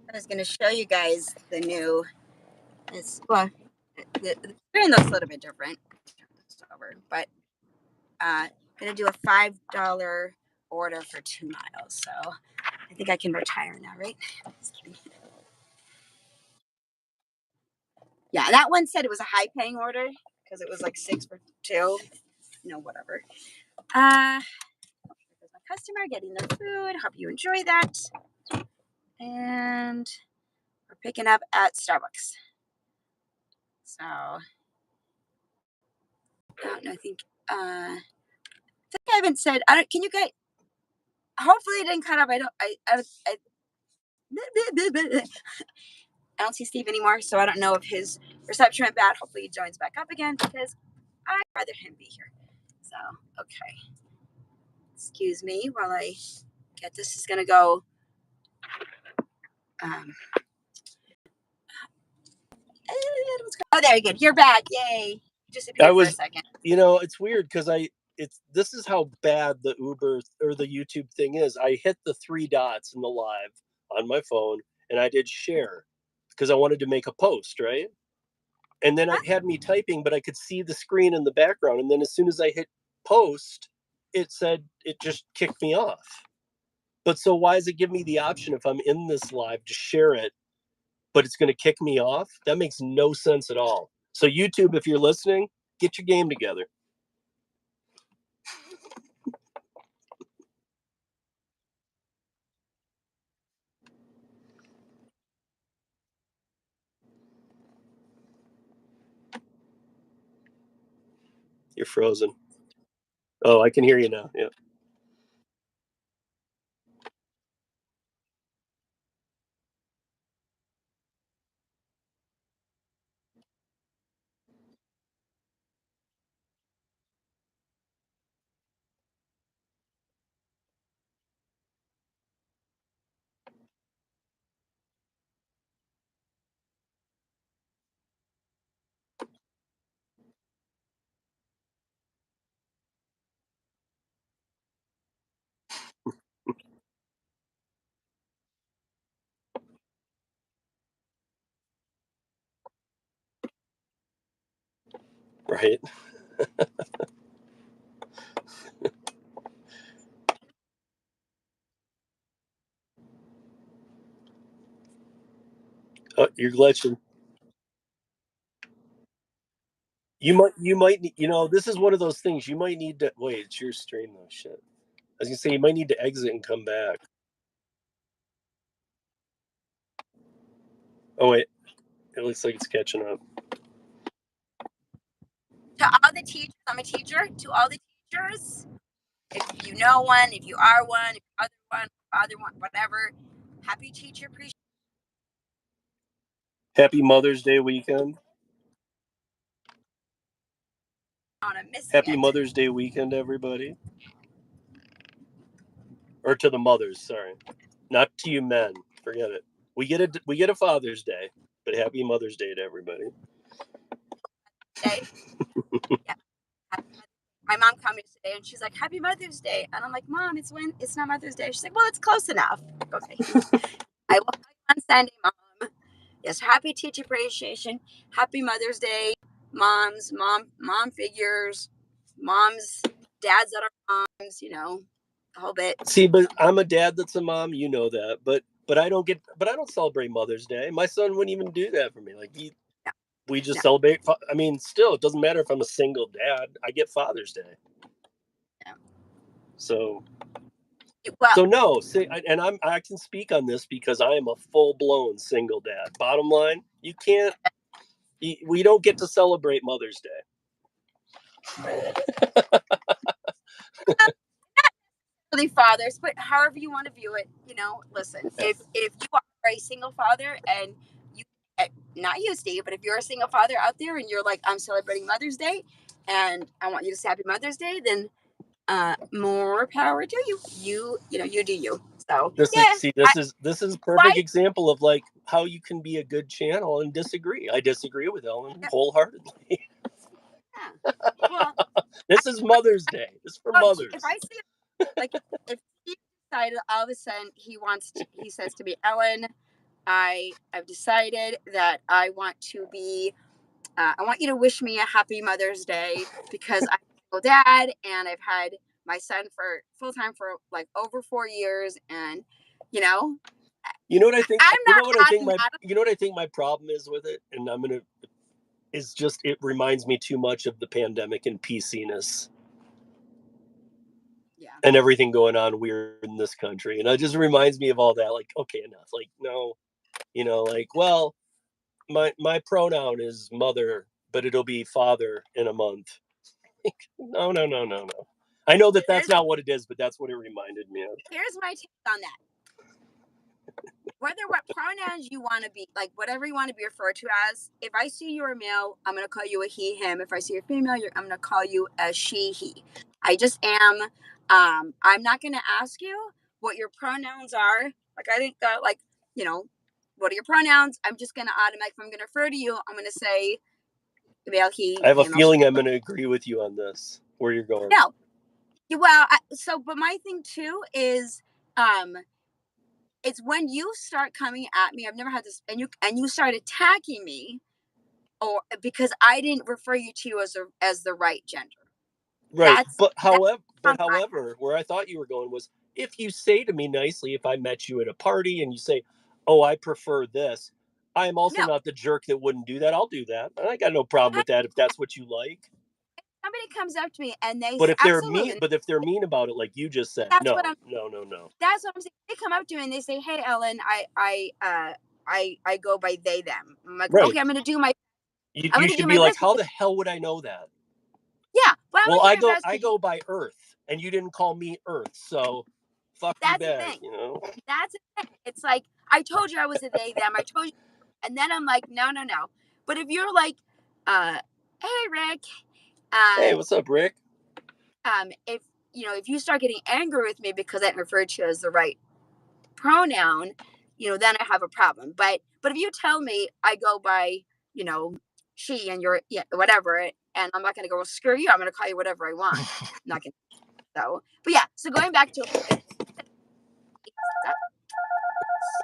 I was going to show you guys the new. The screen looks a little bit different. Turn this over, but going to do a $5 order for 2 miles. So I think I can retire now, right? Yeah, that one said it was a high paying order because it was like 6 for 2. Whatever. There's my customer getting the food. Hope you enjoy that. And we're picking up at Starbucks. So I don't know. I think I haven't said. Can you guys? Hopefully it didn't cut up. I don't see Steve anymore, so I don't know if his reception went bad. Hopefully he joins back up again because I'd rather him be here. So okay. Excuse me while I get this. Is gonna go. Oh, there you go. You're back. Yay. disappeared for a second. It's weird because this is how bad the Uber or the YouTube thing is. I hit the 3 dots in the live on my phone and I did share because I wanted to make a post, right? And then it had me typing, but I could see the screen in the background. And then as soon as I hit post, it just kicked me off. But so why does it give me the option if I'm in this live to share it, but it's going to kick me off? That makes no sense at all. So YouTube, if you're listening, get your game together. You're frozen. Oh, I can hear you now. Yeah. Right. Oh, you're glitching. This is one of those things you might need to wait. It's your stream though. Shit. I was gonna say you might need to exit and come back. Oh wait, it looks like it's catching up. To all the teachers, I'm a teacher. To all the teachers, if you know one, if you are one, if you're other one, whatever, happy teacher appreciation. Happy Mother's Day weekend. I'm missing Happy it. Mother's Day weekend, everybody. Or to the mothers, sorry. Not to you men. Forget it. We get a Father's Day, but happy Mother's Day to everybody. Okay. Yeah. My mom commented today and she's like, Happy Mother's Day. And I'm like, Mom, it's not Mother's Day. She's like, well, it's close enough. Okay. I will call you on Sunday, Mom. Yes, happy teacher appreciation. Happy Mother's Day. Mom figures, moms, dads that are moms, the whole bit. See, but I'm a dad that's a mom, you know that. But I don't celebrate Mother's Day. My son wouldn't even do that for me. Like No, we just no. celebrate. I mean, still, it doesn't matter if I'm a single dad. I get Father's Day. No. So Well, no, and I can speak on this because I am a full blown single dad. Bottom line, we don't get to celebrate Mother's Day. really fathers, but however you want to view it, listen, if you are a single father and you, not you, Steve, but if you're a single father out there and you're like, I'm celebrating Mother's Day and I want you to say Happy Mother's Day, then more power to you. You do you. So This is a perfect example of like how you can be a good channel and disagree. I disagree with Ellen wholeheartedly. Yeah. Well, This is Mother's Day. This is for mothers. If I see, like, if he decided all of a sudden he says to me, Ellen, I've decided that I want you to wish me a happy Mother's Day because I'm a dad and I've had my son for full time for like over 4 years, and you know what I think. I'm You not know what I think my. You know what I think my problem is with it, and is just it reminds me too much of the pandemic and PC-ness. Yeah. And everything going on weird in this country, and it just reminds me of all that. Like, okay, enough. Like, no, like, well, my pronoun is mother, but it'll be father in a month. No. I know that's not what it is, but that's what it reminded me of. Here's my take on that. Whether what pronouns you want to be, like whatever you want to be referred to as, if I see you're a male, I'm going to call you a he, him. If I see you're female, I'm going to call you a she, he. I just am. I'm not going to ask you what your pronouns are. Like, I think that, like, what are your pronouns? I'm just going to automatically, if I'm going to refer to you, I'm going to say well, he. I have a him, feeling I'm going to agree with you on this. Where you're going? No, well, but my thing too is, it's when you start coming at me. I've never had this, and you start attacking me, or because I didn't refer you to as the right gender. Right, but that's however, where I thought you were going was, if you say to me nicely, if I met you at a party and you say, "Oh, I prefer this," I'm also no. not the jerk that wouldn't do that. I'll do that, and I got no problem with that if that's what you like. Somebody comes up to me and they But say, if they're mean, absolutely. about it, like you just said, That's what no, I'm. no, no, no. That's what I'm saying. They come up to me and they say, "Hey, Ellen, I go by they them." I'm like, Right. okay, I'm You gonna do should my be like, best. how the hell would I know that? Yeah, well, I'm Well, gonna do my best I because go by Earth, and you didn't call me Earth, so fuck you that's the back, thing. you know. That's the thing. It's like I told you I was a they them. I told you, and then I'm like, no, no, no. But if you're like, hey, Rick, Hey, uh, what's up, Rick? if if you start getting angry with me because I didn't refer to you as the right pronoun, then I have a problem. But if you tell me I go by, she and you're whatever, and I'm not gonna go, well, screw you, I'm gonna call you whatever I want. I'm not gonna but yeah, so going back to that,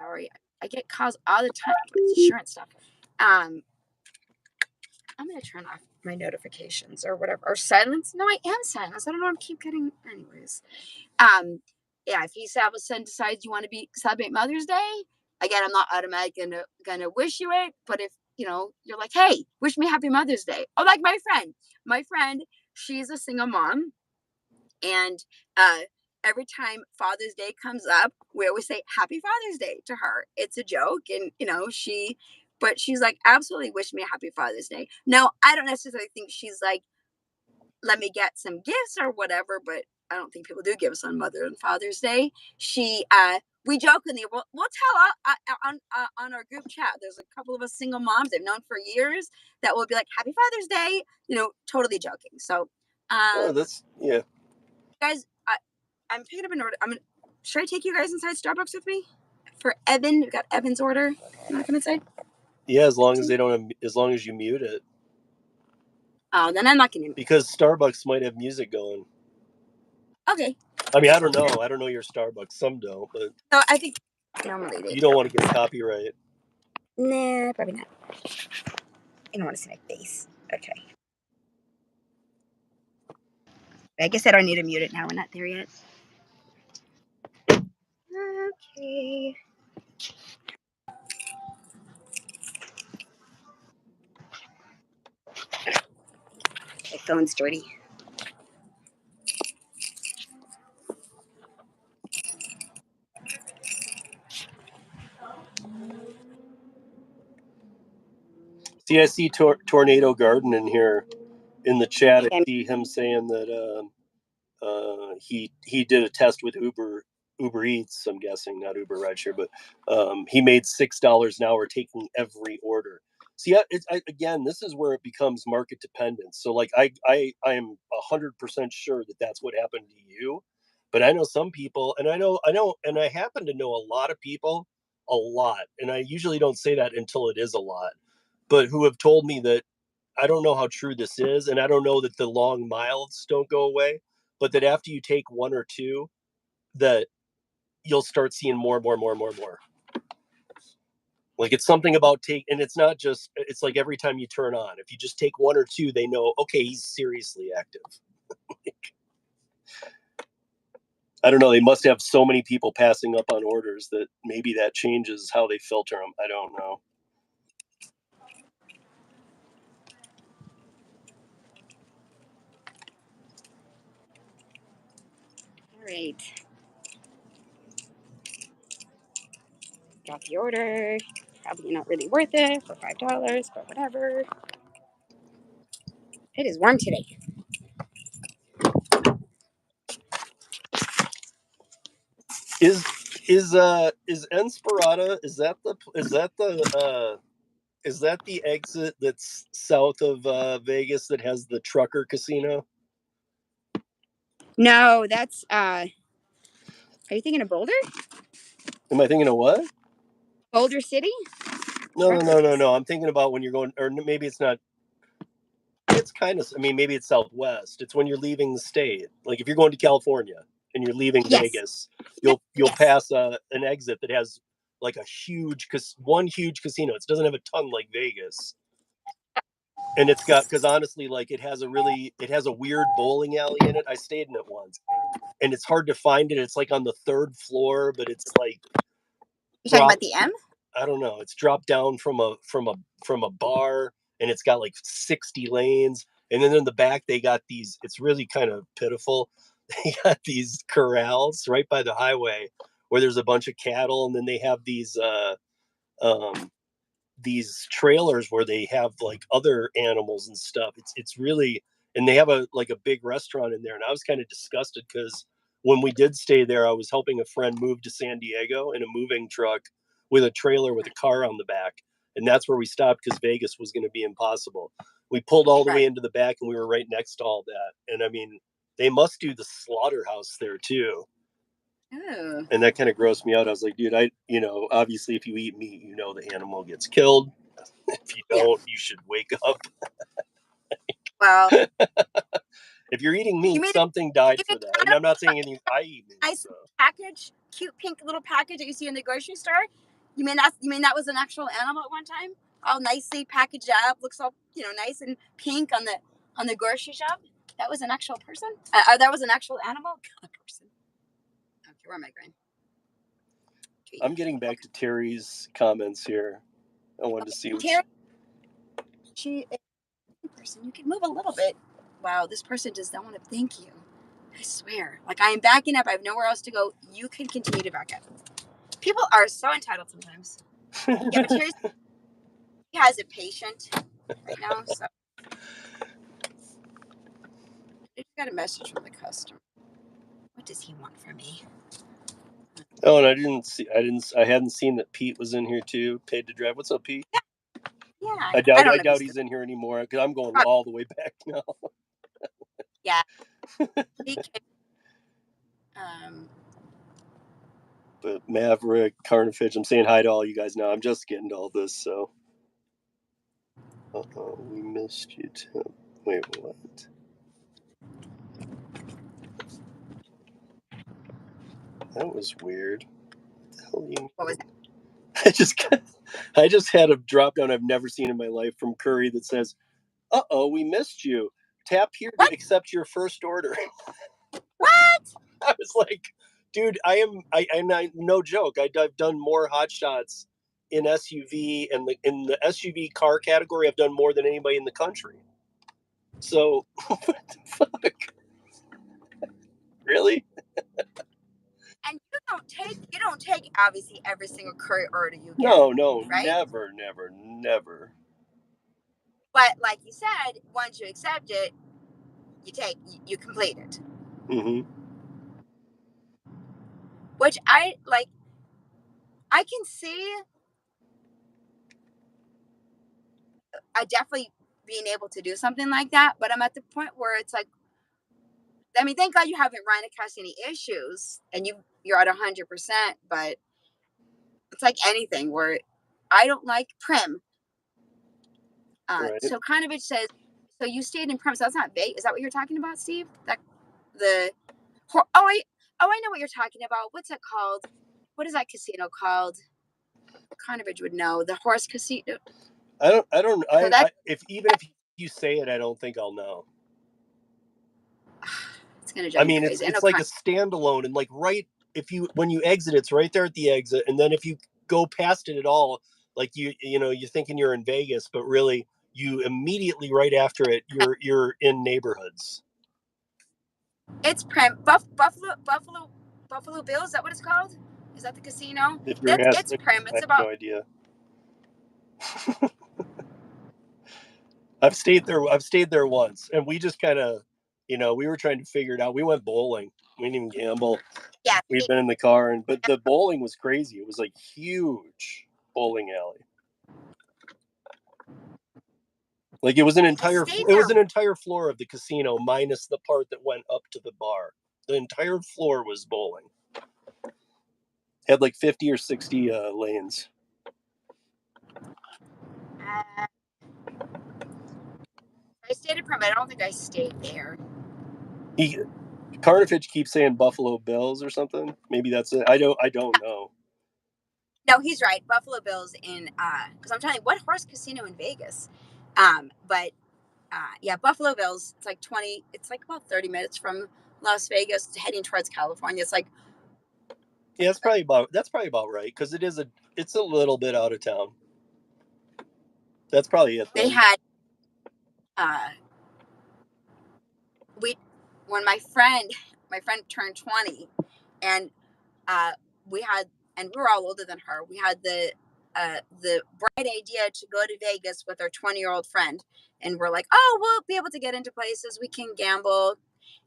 sorry, I get calls all the time with insurance stuff. Um I'm gonna turn off my notifications or whatever. Or silence. No, I am silence. I don't know, I keep getting anyways. Yeah, if he all of a sudden decides you want to celebrate Mother's Day, again, I'm not automatically gonna wish you it. But if you're like, hey, wish me happy Mother's Day. Oh, like my friend, she's a single mom, and every time Father's Day comes up, we always say Happy Father's Day to her. It's a joke, and but she's like, absolutely wish me a happy Father's Day. Now, I don't necessarily think she's like, let me get some gifts or whatever, but I don't think people do gifts on Mother and Father's Day. We jokingly, we'll tell on our group chat. There's a couple of us single moms they've known for years that will be like, Happy Father's Day, totally joking. So, Oh, that's yeah. guys, I'm picking up an order. Should I take you guys inside Starbucks with me for Evan? We got Evan's order. You want to come inside? Yeah, as long as they don't, as long as you mute it. Oh, then I'm not going to. Because Starbucks might have music going. Okay. I mean, I don't know. I don't know your Starbucks. Some don't, but So I think normally they you do. don't want to get copyright. Nah, probably not. I don't want to see my face. Okay. I guess I don't need to mute it now. We're not there yet. Okay. My phone's dirty. See, I see Tornado Garden in here in the chat. I Okay. see him saying that he did a test with Uber Eats. I'm guessing not Uber Rideshare, but he made $6 an hour taking every order. See, again, this is where it becomes market dependent. So, like, I am 100% sure that that's what happened to you. But I know some people, and and I happen to know a lot of people, a lot, and I usually don't say that until it is a lot, but who have told me that I don't know how true this is, and I don't know that the long miles don't go away, but that after you take one or two, that you'll start seeing more and more and more and more and more. Like, it's something about and it's not just, it's like every time you turn on, if you just take one or two, they know, okay, he's seriously active. I don't know. They must have so many people passing up on orders that maybe that changes how they filter them. I don't know. All right. Got the order. Probably not really worth it for $5, but whatever. It is warm today. Is Enspirada, is that the exit that's south of Vegas that has the trucker casino? No, that's are you thinking of Boulder? Am I thinking of what? Boulder City? No. I'm thinking about when you're going, or maybe it's not. it's kind of. I mean, maybe it's Southwest. It's when you're leaving the state. Like if you're going to California and you're leaving Vegas, you'll pass an exit that has like a huge, one huge casino. It doesn't have a ton like Vegas, and it's got, because honestly, like it has a weird bowling alley in it. I stayed in it once, and it's hard to find it. It's like on the 3rd floor, but it's like You're talking about the M? I don't know. It's dropped down from a bar, and it's got like 60 lanes. And then in the back, they got these. It's really kind of pitiful. They got these corrals right by the highway where there's a bunch of cattle, and then they have these trailers where they have like other animals and stuff. It's really, and they have a big restaurant in there. And I was kind of disgusted because when we did stay there, I was helping a friend move to San Diego in a moving truck with a trailer with a car on the back. And that's where we stopped because Vegas was going to be impossible. We pulled all the way into the back, and we were right next to all that. And I mean, they must do the slaughterhouse there too. Ooh. And that kind of grossed me out. I was like, dude, obviously if you eat meat, the animal gets killed. If you don't, you should wake up. Well, if you're eating meat, something died for that. And I'm not saying anything. I eat meat. Nice package, cute pink little package that you see in the grocery store. You mean that was an actual animal at one time? All nicely packaged up, looks all nice and pink on the grocery shop. That was an actual person. That was an actual animal. Person. Okay, where am I going? I'm getting back to Terry's comments here. I wanted to see what Terry. She is a person. You can move a little bit. Wow, this person does not want to thank you. I swear. Like, I am backing up. I have nowhere else to go. You can continue to back up. People are so entitled sometimes. Yeah, but Terry has a patient right now, so I just got a message from the customer. What does he want from me? Oh, and I hadn't seen that Pete was in here too. Paid to drive. What's up, Pete? Yeah. I doubt he's in here anymore because I'm going all the way back now. Yeah. But Maverick, Carnifage, I'm saying hi to all you guys now. I'm just getting to all this, so. We missed you too. Wait, what? That was weird. What the hell do you mean? What was that? I just had a drop down I've never seen in my life from Curri that says, we missed you. Tap here to accept your first order. What? I was like, dude, I'm no joke. I've done more hot shots in SUV, and in the SUV car category, I've done more than anybody in the country. So, what the fuck? Really? And you don't take obviously every single curry order you get. No, right? Never. But like you said, once you accept it, you complete it. Mm-hmm. Which I can see. I definitely being able to do something like that, but I'm at the point where it's like, I mean, thank God you haven't run across any issues and you're at 100%, but it's like anything where I don't like prim. Right. So kind of it says, so you stayed in prim. So that's not vague. Is that what you're talking about, Steve? I know what you're talking about. What's it called? What is that casino called? Carnivage would know. The horse casino. If you say it, I don't think I'll know. It's gonna drive me crazy. It's like a standalone, and like when you exit, it's right there at the exit, and then if you go past it at all, like you're thinking you're in Vegas, but really you immediately right after it, you're in neighborhoods. It's Prim Buffalo Bill. Is that what it's called? Is that the casino? It's Prim. It's about. No idea. I've stayed there once, and we just kind of, we were trying to figure it out. We went bowling. We didn't even gamble. Yeah. We've been in the car, but the bowling was crazy. It was like huge bowling alley. Like it was an entire floor of the casino minus the part that went up to the bar. The entire floor was bowling. Had like 50 or 60 lanes. I stayed at Prim, but I don't think I stayed there. Carnifich keeps saying Buffalo Bills or something. Maybe that's it. I don't know. No, he's right. Buffalo Bills in because I'm telling you, what horse casino in Vegas? But yeah, Buffalo Bills. It's like 20. It's like about 30 minutes from Las Vegas, heading towards California. It's like Yeah, that's probably about right because it's a little bit out of town. That's probably it. Then. They had when my friend turned 20, and we had, and we were all older than her. We had the bright idea to go to Vegas with our 20-year-old friend, and we're like, oh, we'll be able to get into places, we can gamble,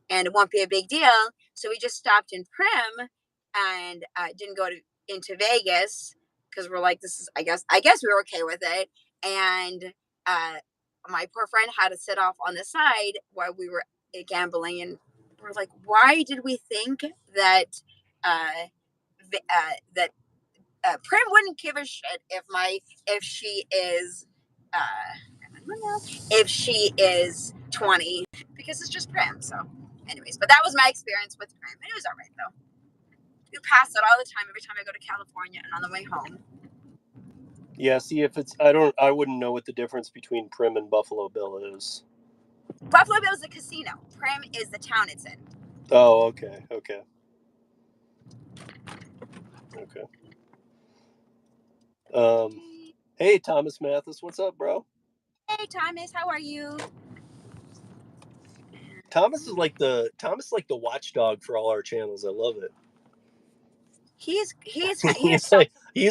and it won't be a big deal. So we just stopped in Prim and didn't go into Vegas because we're like, this is, I guess we were okay with it. And my poor friend had to sit off on the side while we were gambling, and we're like, why did we think that that Prim wouldn't give a shit if she is if she is 20, because it's just Prim. So anyways, but that was my experience with Prim, and it was all right though. We pass it all the time every time I go to California and on the way home. Yeah, see, if it's I wouldn't know what the difference between Prim and Buffalo Bill is. Buffalo Bill is the casino. Prim is the town it's in. Oh, okay. Hey, Thomas Mathis, what's up, bro? Hey, Thomas, how are you? Thomas is like the watchdog for all our channels. I love it. He's he's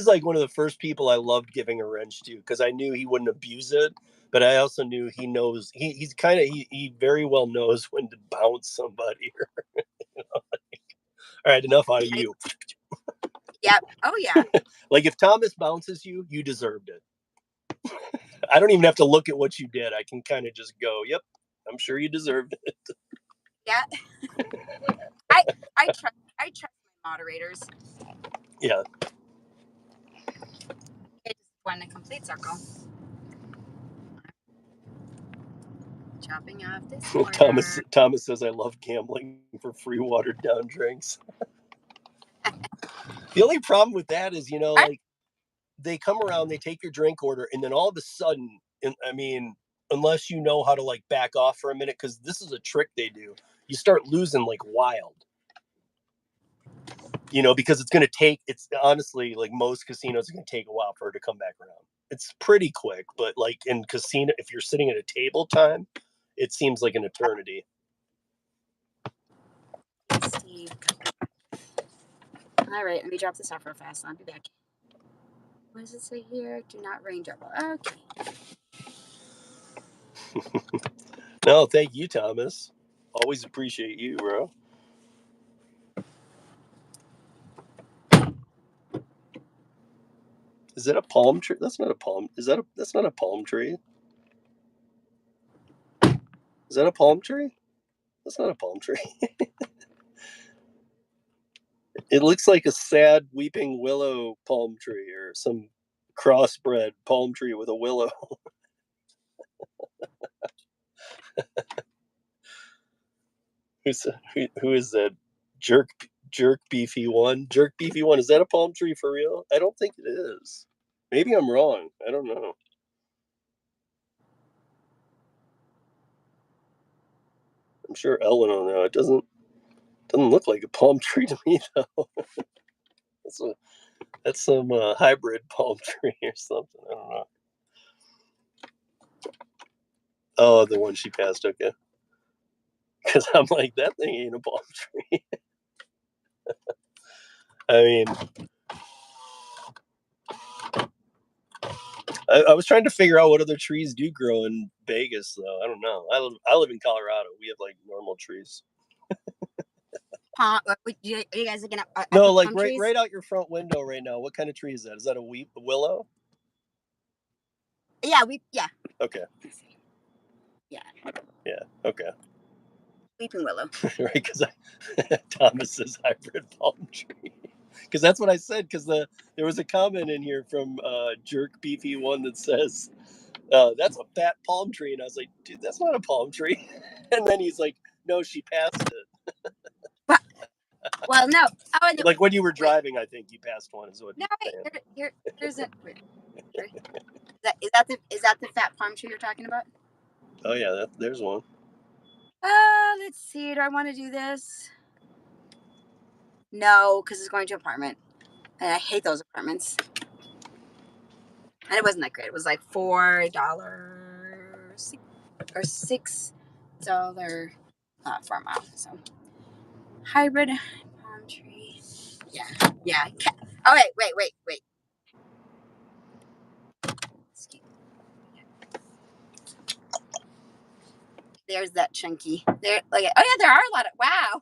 like one of the first people I loved giving a wrench to because I knew he wouldn't abuse it, but I also knew he knows he very well knows when to bounce somebody. All right, enough out of you. Yep. Oh yeah. Like if Thomas bounces you, you deserved it. I don't even have to look at what you did. I can kind of just go, yep, I'm sure you deserved it. Yeah. I trust my moderators. Yeah. It just went in a complete circle. Chopping off this corner. Thomas says I love gambling for free watered down drinks. The only problem with that is, like they come around, they take your drink order, and then all of a sudden, unless you know how to like back off for a minute, because this is a trick they do, you start losing like wild. Because it's honestly like most casinos are going to take a while for her to come back around. It's pretty quick, but like in casino, if you're sitting at a table time, it seems like an eternity. Steve. All right, let me drop this off real fast. I'll be back. What does it say here? Do not rain double. Okay. No, thank you, Thomas. Always appreciate you, bro. Is that a palm tree? That's not a palm. That's not a palm tree? Is that a palm tree? That's not a palm tree. It looks like a sad weeping willow palm tree or some crossbred palm tree with a willow. Who is that? Jerk Beefy One? Jerk Beefy One. Is that a palm tree for real? I don't think it is. Maybe I'm wrong. I don't know. I'm sure Ellen will know. It doesn't look like a palm tree to me though. That's some hybrid palm tree or something. I don't know. Oh, the one she passed. Okay. Because I'm like, that thing ain't a palm tree. I mean, I was trying to figure out what other trees do grow in Vegas, though. I don't know. I live in Colorado. We have like normal trees. Are you guys looking at no, like right out your front window right now. What kind of tree is that? Is that a willow? Yeah, Okay. Yeah. Yeah. Okay. Weeping willow. Right, because Thomas says hybrid palm tree. Because that's what I said. Because there was a comment in here from Jerk Beefy One that says that's a fat palm tree, and I was like, dude, that's not a palm tree. And then he's like, no, she passed it. Well, no. Oh, and Like when you were driving, I think you passed one. Is what? No, you're wait. saying. Here's it. Is that the fat palm tree you're talking about? Oh yeah, there's one. Let's see. Do I want to do this? No, because it's going to apartment, and I hate those apartments. And it wasn't that great. It was like $4 or $6 for a mile. So hybrid palm tree. Yeah, yeah. Oh wait. There's that chunky. There. Like, oh yeah, there are a lot of. Wow.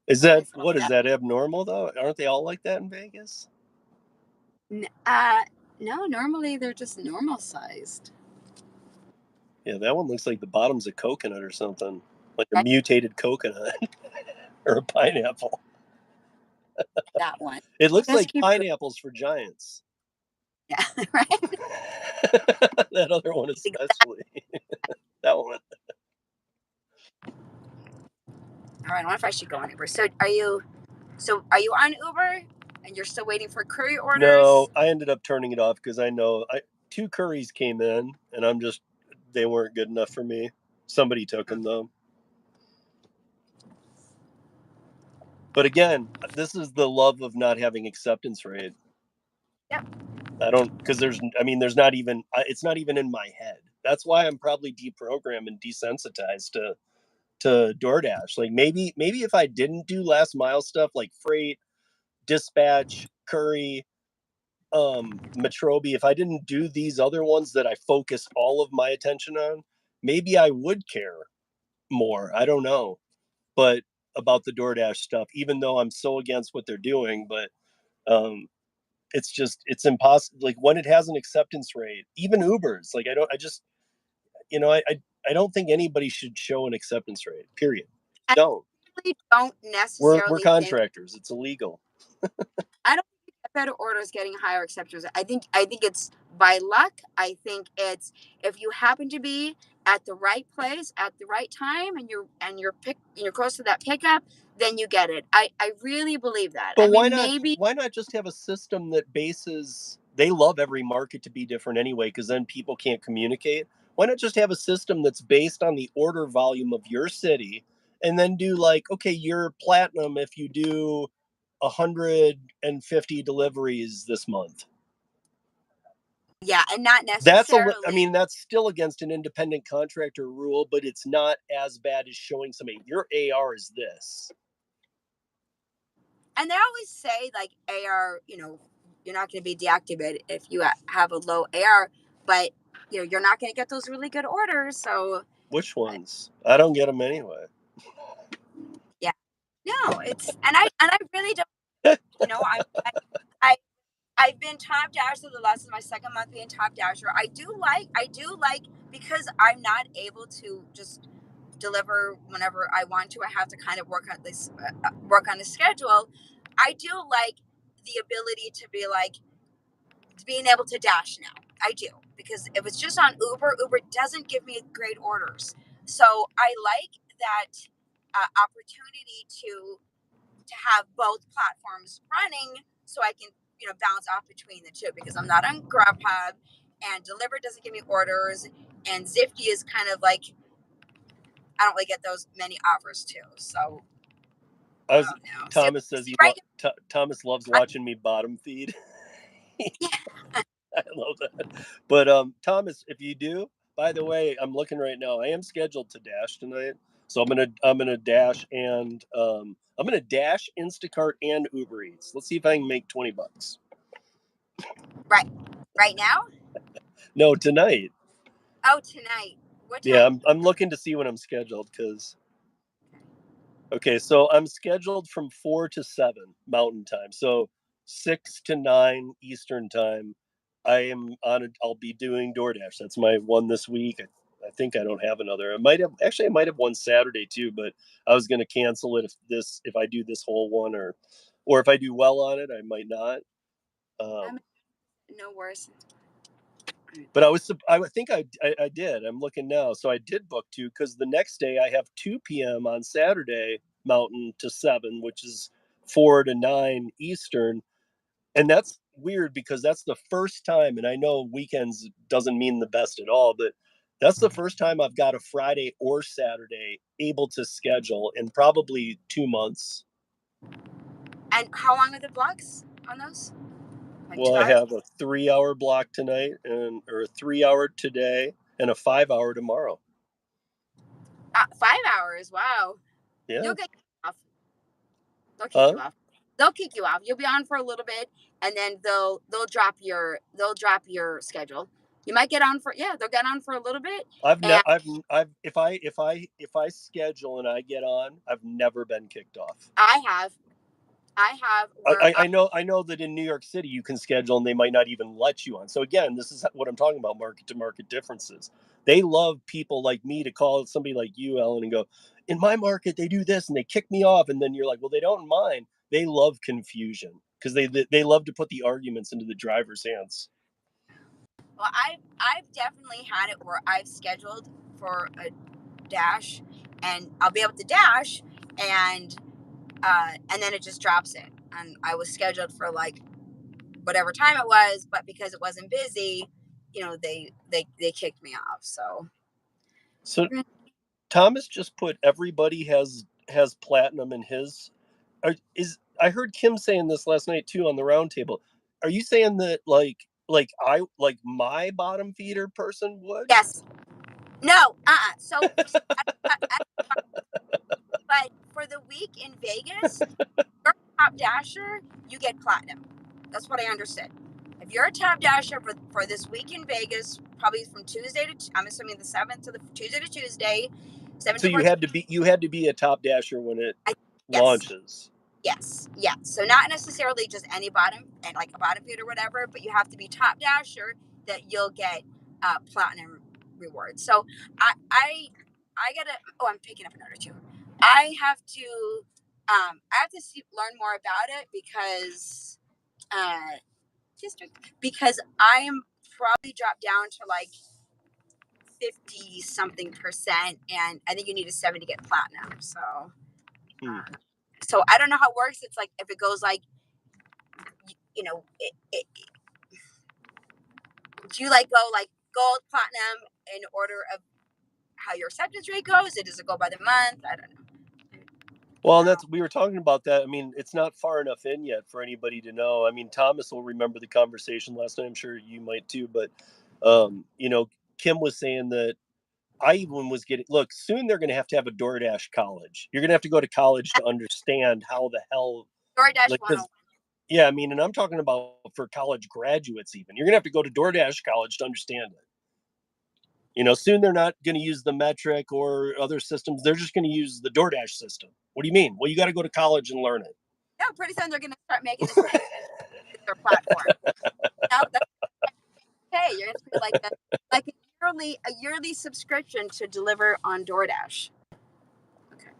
Is that what is that abnormal though? Aren't they all like that in Vegas? No. Normally they're just normal sized. Yeah, that one looks like the bottom's a coconut or something, like a Right? mutated coconut or a pineapple. That one. It looks Let's like keep. pineapples for giants. Yeah. Right. That other one especially. That one. All right. I wonder if I should go on Uber. So are you? So are you on Uber? And you're still waiting for Curri orders? No, I ended up turning it off because I know two Curries came in, and they weren't good enough for me. Somebody took them though. But again, this is the love of not having acceptance rate. Yep. I don't, because there's not even, it's not even in my head. That's why I'm probably deprogrammed and desensitized to DoorDash. Like maybe if I didn't do last mile stuff like freight, dispatch, Curri, Metrobi, if I didn't do these other ones that I focus all of my attention on, maybe I would care more. I don't know. But about the DoorDash stuff, even though I'm so against what they're doing, but it's impossible. Like when it has an acceptance rate, even Ubers, like I don't think anybody should show an acceptance rate, period. Don't. I really don't We're necessarily think. contractors. It's illegal. I don't think better orders getting higher acceptance. I think it's by luck. I think it's if you happen to be at the right place at the right time and you're close to that pickup, then you get it. I really believe that. But I mean, maybe why not just have a system that bases, they love every market to be different anyway, because then people can't communicate. Why not just have a system that's based on the order volume of your city, and then do like, okay, you're platinum if you do 150 deliveries this month. yeah, and not necessarily. That's still against an independent contractor rule, but it's not as bad as showing somebody your AR is this. And they always say like AR, you're not going to be deactivated if you have a low AR, but you're not going to get those really good orders. So which ones? I don't get them anyway. Yeah, no, and I really don't. I've been top dasher the last of my second month being top dasher. I do like because I'm not able to just deliver whenever I want to. I have to kind of work on the schedule. I do like the ability to be like being able to dash now. I do because if it's just on Uber doesn't give me great orders. So I like that opportunity to have both platforms running so I can bounce off between the two because I'm not on Grubhub and Deliver doesn't give me orders and Zifty is kind of like I don't really get those many offers too. So Thomas says Thomas loves watching me bottom feed. Yeah. I love that. But Thomas, if you do, by the way, I'm looking right now. I am scheduled to dash tonight, so I'm gonna dash and I'm gonna dash Instacart and Uber Eats. Let's see if I can make $20. Right now? No, tonight. Oh, tonight. What time? Yeah, I'm looking to see when I'm scheduled because. Okay, so I'm scheduled from 4 to 7 Mountain Time. So 6 to 9 Eastern Time. I'll be doing DoorDash. That's my one this week. I think I don't have another. I might have one Saturday too, but I was going to cancel it if I do this whole one or or if I do well on it, I might not. No worse. But I think I did. I'm looking now. So I did book 2 because the next day I have 2 p.m. on Saturday Mountain to 7, which is 4 to 9 Eastern. And that's weird because that's the first time, and I know weekends doesn't mean the best at all, but that's the first time I've got a Friday or Saturday able to schedule in probably 2 months. And how long are the blocks on those? Like Well, 2 I hours? have a 3-hour block tonight or a 3-hour today and a 5-hour tomorrow. 5 hours. Wow. Yeah. You'll get off. They'll kick you off. They'll kick you off. You'll be on for a little bit, and then they'll drop your schedule. You might get on for they'll get on for a little bit. I've And if I schedule and I get on, I've never been kicked off. I have where I know that in New York City you can schedule and they might not even let you on. So again, this is what I'm talking about, market to market differences. They love people like me to call somebody like you, Ellen, and go, in my market they do this and they kick me off, and then you're like, well, they don't mind. They love confusion because they love to put the arguments into the driver's hands. well, I've definitely had it where I've scheduled for a dash, and I'll be able to dash, and then it just drops it. And I was scheduled for like whatever time it was, but because it wasn't busy, they kicked me off. So Thomas just put everybody has platinum in his. I heard Kim saying this last night too on the roundtable. Are you saying that like my bottom feeder person would? Yes. No. So, but for the week in Vegas, you're a top dasher, you get platinum. That's what I understood. If you're a top dasher for this week in Vegas, probably from Tuesday to I'm assuming the 7th to the Tuesday to Tuesday, 7 So to 14. you had to be a top dasher when it Yes. launches. Yes. Yeah. So not necessarily just any bottom and like a bottom feed or whatever, but you have to be top dasher that you'll get platinum rewards. So I gotta. Oh, I'm picking up another two. I have to. Learn more about it because because I'm probably dropped down to like 50 something percent, and I think you need a 7 to get platinum. So. So I don't know how it works. It's like if it goes like, do you like go like gold, platinum in order of how your acceptance rate goes? Or does it go by the month? I don't know. Well, we were talking about that. I mean, it's not far enough in yet for anybody to know. I mean, Thomas will remember the conversation last night. I'm sure you might too. But, Kim was saying that I even was look, soon they're going to have a Doordash college. You're going to have to go to college to understand how the hell. Doordash 101. Yeah, I mean, and I'm talking about for college graduates even. You're going to have to go to Doordash college to understand it. Soon they're not going to use the metric or other systems. They're just going to use the Doordash system. What do you mean? Well, you got to go to college and learn it. Yeah, pretty soon they're going to start making this their platform. Hey, you're going to pay like a yearly subscription to deliver on Doordash. Okay.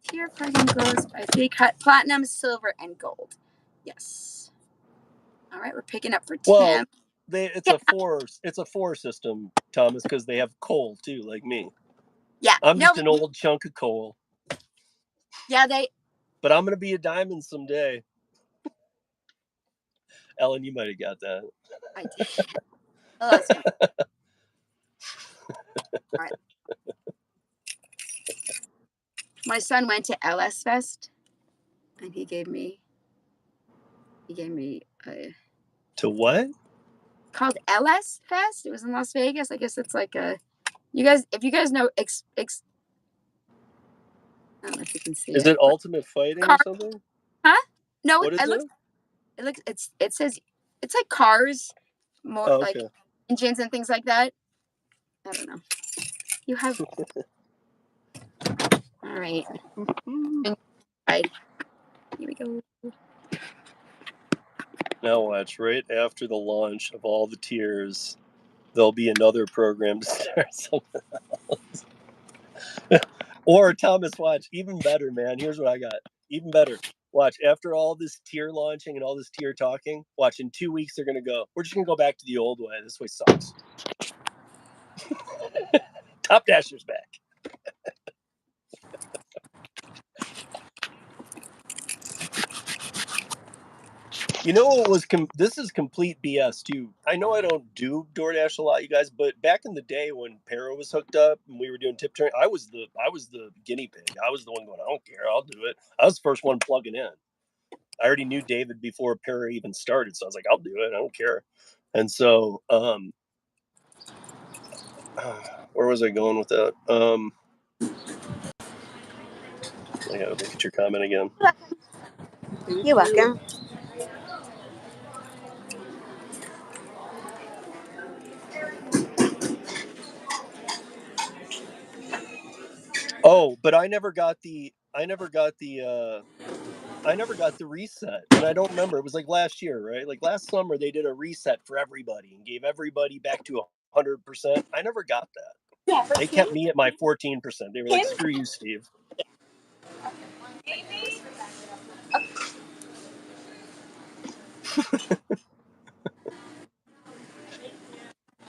Tier pricing goes by cut platinum, silver, and gold. Yes. All right, we're picking up for Tim. Well, it's a 4 system, Thomas, because they have coal too, like me. Yeah, I'm just an old chunk of coal. Yeah, But I'm gonna be a diamond someday. Ellen, you might have got that. I did. Oh, that's good. All right. My son went to LS Fest, and he gave me a. To what? Called LS Fest. It was in Las Vegas. I guess it's like a. If you guys know I don't know if you can see it. Is it Ultimate Fighting or something? Huh? No, what is it? It looks. It says it's like cars, more okay. like engines and things like that. I don't know. You have. All right. Here we go. Now watch. Right after the launch of all the tiers, there'll be another program to start something else. Or Thomas, watch. Even better, man. Here's what I got. Even better. Watch, after all this tier launching and all this tier talking, watch, in 2 weeks they're going to go, we're just going to go back to the old way. This way sucks. Top Dasher's back. You know what was this is complete BS too. I know I don't do DoorDash a lot, you guys, but back in the day when Para was hooked up and we were doing tip train, I was the guinea pig. I was the one going, I don't care, I'll do it. I was the first one plugging in. I already knew David before Para even started, so I was like, I'll do it. I don't care. And so, where was I going with that? I gotta look at your comment again. You're welcome. Oh, but I never got the reset, and I don't remember. It was like last year, right? Like last summer, they did a reset for everybody and gave everybody back to 100%. I never got that. Yeah, They kept me at my 14%. They were like, "Screw you, Steve."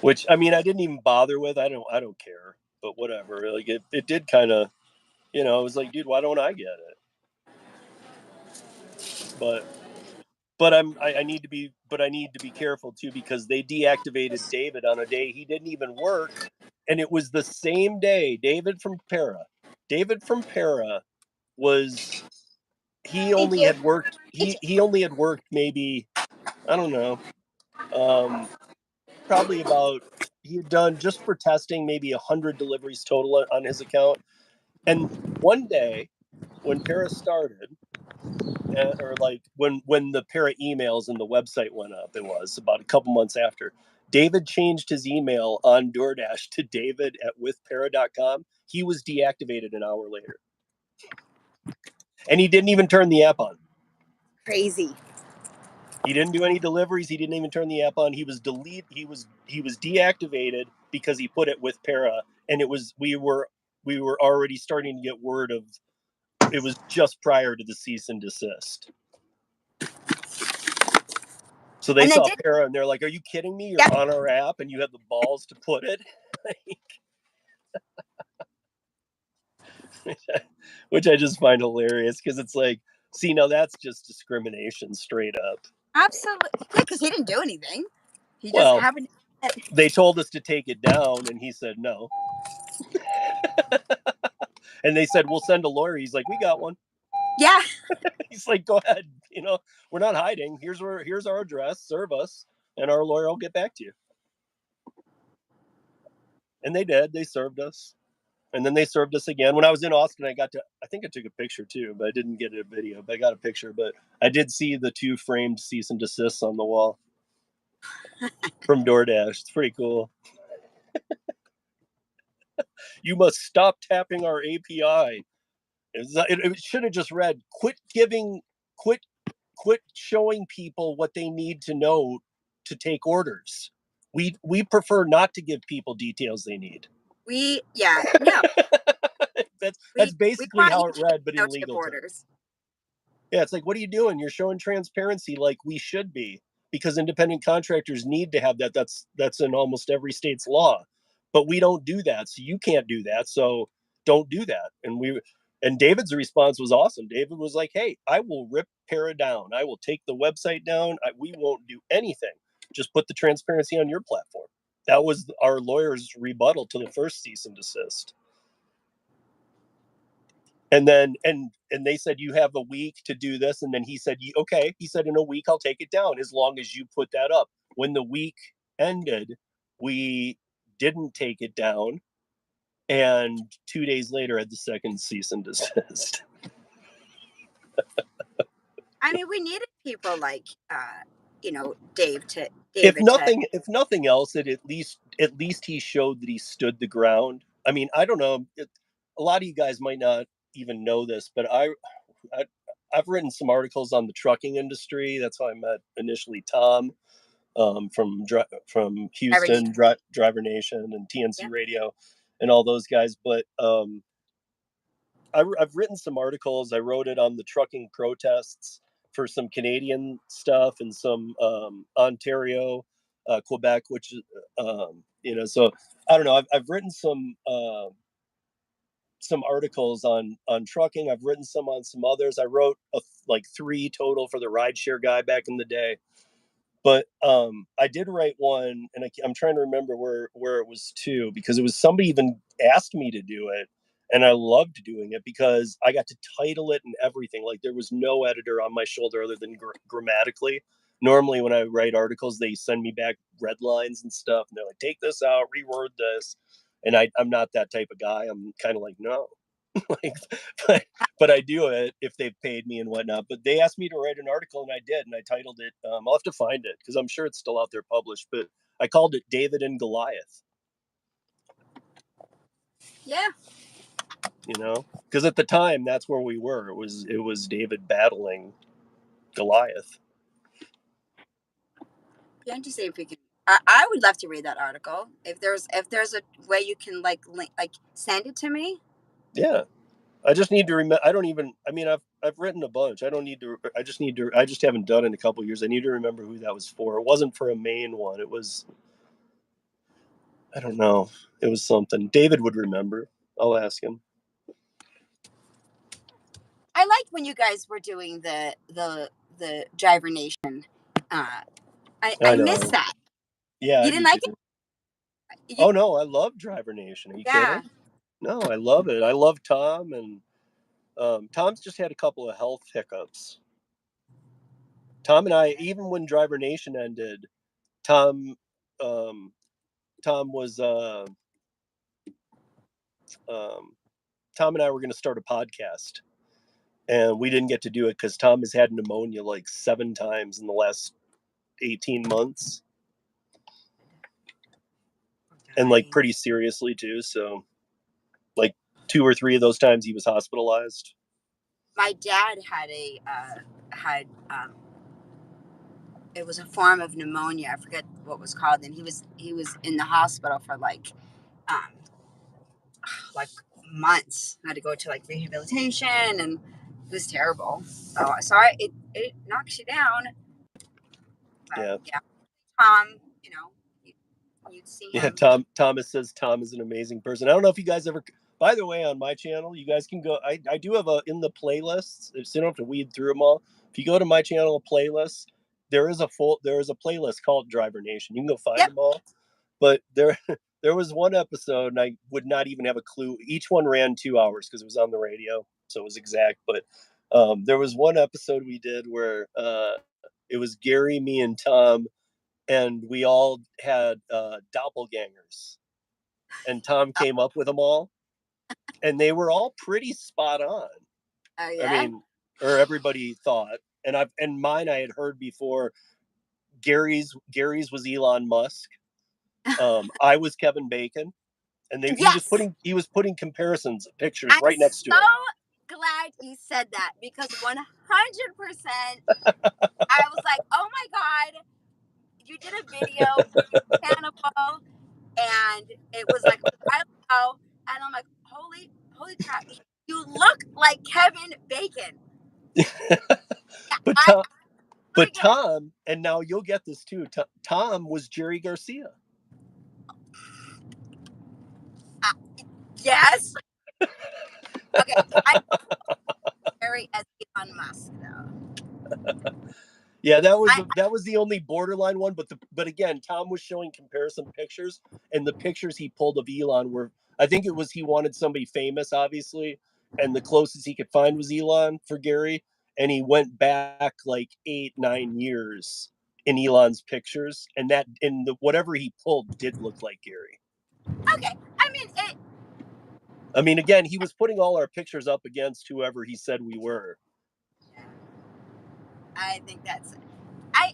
Which, I mean, I didn't even bother with. I don't care, but whatever. Like it did kind of, I was like, dude, why don't I get it? But I need to be careful too, because they deactivated David on a day he didn't even work, and it was the same day. David from Para was he Thank only you. had worked he only had worked maybe, I don't know, probably about, he had done just for testing maybe 100 deliveries total on his account. And one day when Para started, or like when the Para emails and the website went up, it was about a couple months after, David changed his email on DoorDash to david@withpara.com. He was deactivated an hour later, and he didn't even turn the app on. Crazy. He didn't do any deliveries. He didn't even turn the app on. He was deactivated because he put it with Para, and it was we were already starting to get word of, it was just prior to the cease and desist. So they saw Para and they're like, "Are you kidding me? You're on our app and you have the balls to put it." Which I just find hilarious, because it's like, see, now that's just discrimination straight up. Absolutely. Yeah, because he didn't do anything. He just Well, happened. they told us to take it down, and he said no. And they said, we'll send a lawyer. He's like, we got one. Yeah. He's like, go ahead. We're not hiding. Here's our address. Serve us, and our lawyer will get back to you. And they did. They served us. And then they served us again. When I was in Austin, I think I took a picture too, but I didn't get a video, but I got a picture. But I did see the 2 framed cease and desists on the wall from DoorDash. It's pretty cool. You must stop tapping our API. It should have just read, quit showing people what they need to know to take orders. We prefer not to give people details they need. No. That's basically how it read, but in no legal orders. terms. Yeah, it's like, what are you doing? You're showing transparency like we should be, because independent contractors need to have that. That's in almost every state's law, but we don't do that. So you can't do that. So don't do that. And David's response was awesome. David was like, "Hey, I will rip Para down. I will take the website down. We won't do anything. Just put the transparency on your platform." That was our lawyer's rebuttal to the first cease and desist. And then and they said, you have a week to do this. And then he said, okay. He said, in a week I'll take it down as long as you put that up. When the week ended, we didn't take it down, and 2 days later had the second cease and desist. I mean, we needed people like David. If nothing else, at least he showed that he stood the ground. I mean, I don't know, a lot of you guys might not even know this, but I've written some articles on the trucking industry. That's how I met initially Tom, from Houston, Driver Nation, and TNC Radio, and all those guys. But I've written some articles. I wrote it on the trucking protests for some Canadian stuff and some Ontario, Quebec, which so I don't know. I've written some articles on trucking. I've written some on some others. I wrote like 3 total for the rideshare guy back in the day. But I did write one, and I'm trying to remember where it was to, because it was somebody even asked me to do it, and I loved doing it because I got to title it and everything. Like there was no editor on my shoulder other than grammatically. Normally, when I write articles, they send me back red lines and stuff, and they're like, "Take this out, reword this," and I'm not that type of guy. I'm kind of like, no, like, but I do it if they've paid me and whatnot. But they asked me to write an article, and I did, and I titled it. I'll have to find it because I'm sure it's still out there published. But I called it David and Goliath. Yeah. Because at the time that's where we were. It was David battling Goliath. Yeah, to see if we can. I would love to read that article. If there's a way you can like send it to me. Yeah. I just need to remember. I don't even. I mean, I've written a bunch. I don't need to. I just need to. I just haven't done it in a couple of years. I need to remember who that was for. It wasn't for a main one. It was. I don't know. It was something. David would remember. I'll ask him. I liked when you guys were doing the Driver Nation. I I missed know. that. Yeah, You I didn't do like too. it? Oh no, I love Driver Nation. Are you Yeah. kidding? No, I love it. I love Tom, and Tom's just had a couple of health hiccups. Tom and I, even when Driver Nation ended, Tom, um, Tom was, um, Tom and I were going to start a podcast, and we didn't get to do it because Tom has had pneumonia like 7 times in the last 18 months, and like Okay. pretty seriously too. So, like 2 or 3 of those times he was hospitalized. My dad had it was a form of pneumonia. I forget what it was called, and he was in the hospital for um like months. I had to go to like rehabilitation, and it was terrible. So it knocks you down. But Yeah. yeah, Tom, you, you'd see Yeah, him. Thomas says Tom is an amazing person. I don't know if you guys ever. By the way, on my channel, you guys can go. I do have in the playlists. So you don't have to weed through them all. If you go to my channel playlists, there is a playlist called Driver Nation. You can go find Yep. them all. But there was one episode, and I would not even have a clue. Each one ran 2 hours because it was on the radio, so it was exact. But there was one episode we did where it was Gary, me, and Tom, and we all had doppelgangers, and Tom came up with them all, and they were all pretty spot on. Oh I yeah. mean, or everybody thought, and mine I had heard before. Gary's was Elon Musk. I was Kevin Bacon, and Yes. he was putting comparisons of pictures I'm right next to so him. glad you said that because 100% I was like, oh my God, you did a video with Cannibal and it was like a while ago. And I'm like, holy crap, you look like Kevin Bacon. Yeah, but I Tom, but freaking, Tom, and now you'll get this too. Tom was Jerry Garcia. uh, yes. Okay, I very as Elon Musk though. Yeah, I that was the only borderline one. But again, Tom was showing comparison pictures, and the pictures he pulled of Elon were. I think it was he wanted somebody famous, obviously, and the closest he could find was Elon for Gary, and he went back like 8, 9 years in Elon's pictures, and that in the whatever he pulled did look like Gary. okay. I mean it. I mean, again, he was putting all our pictures up against whoever he said we were. Yeah, I think that's. I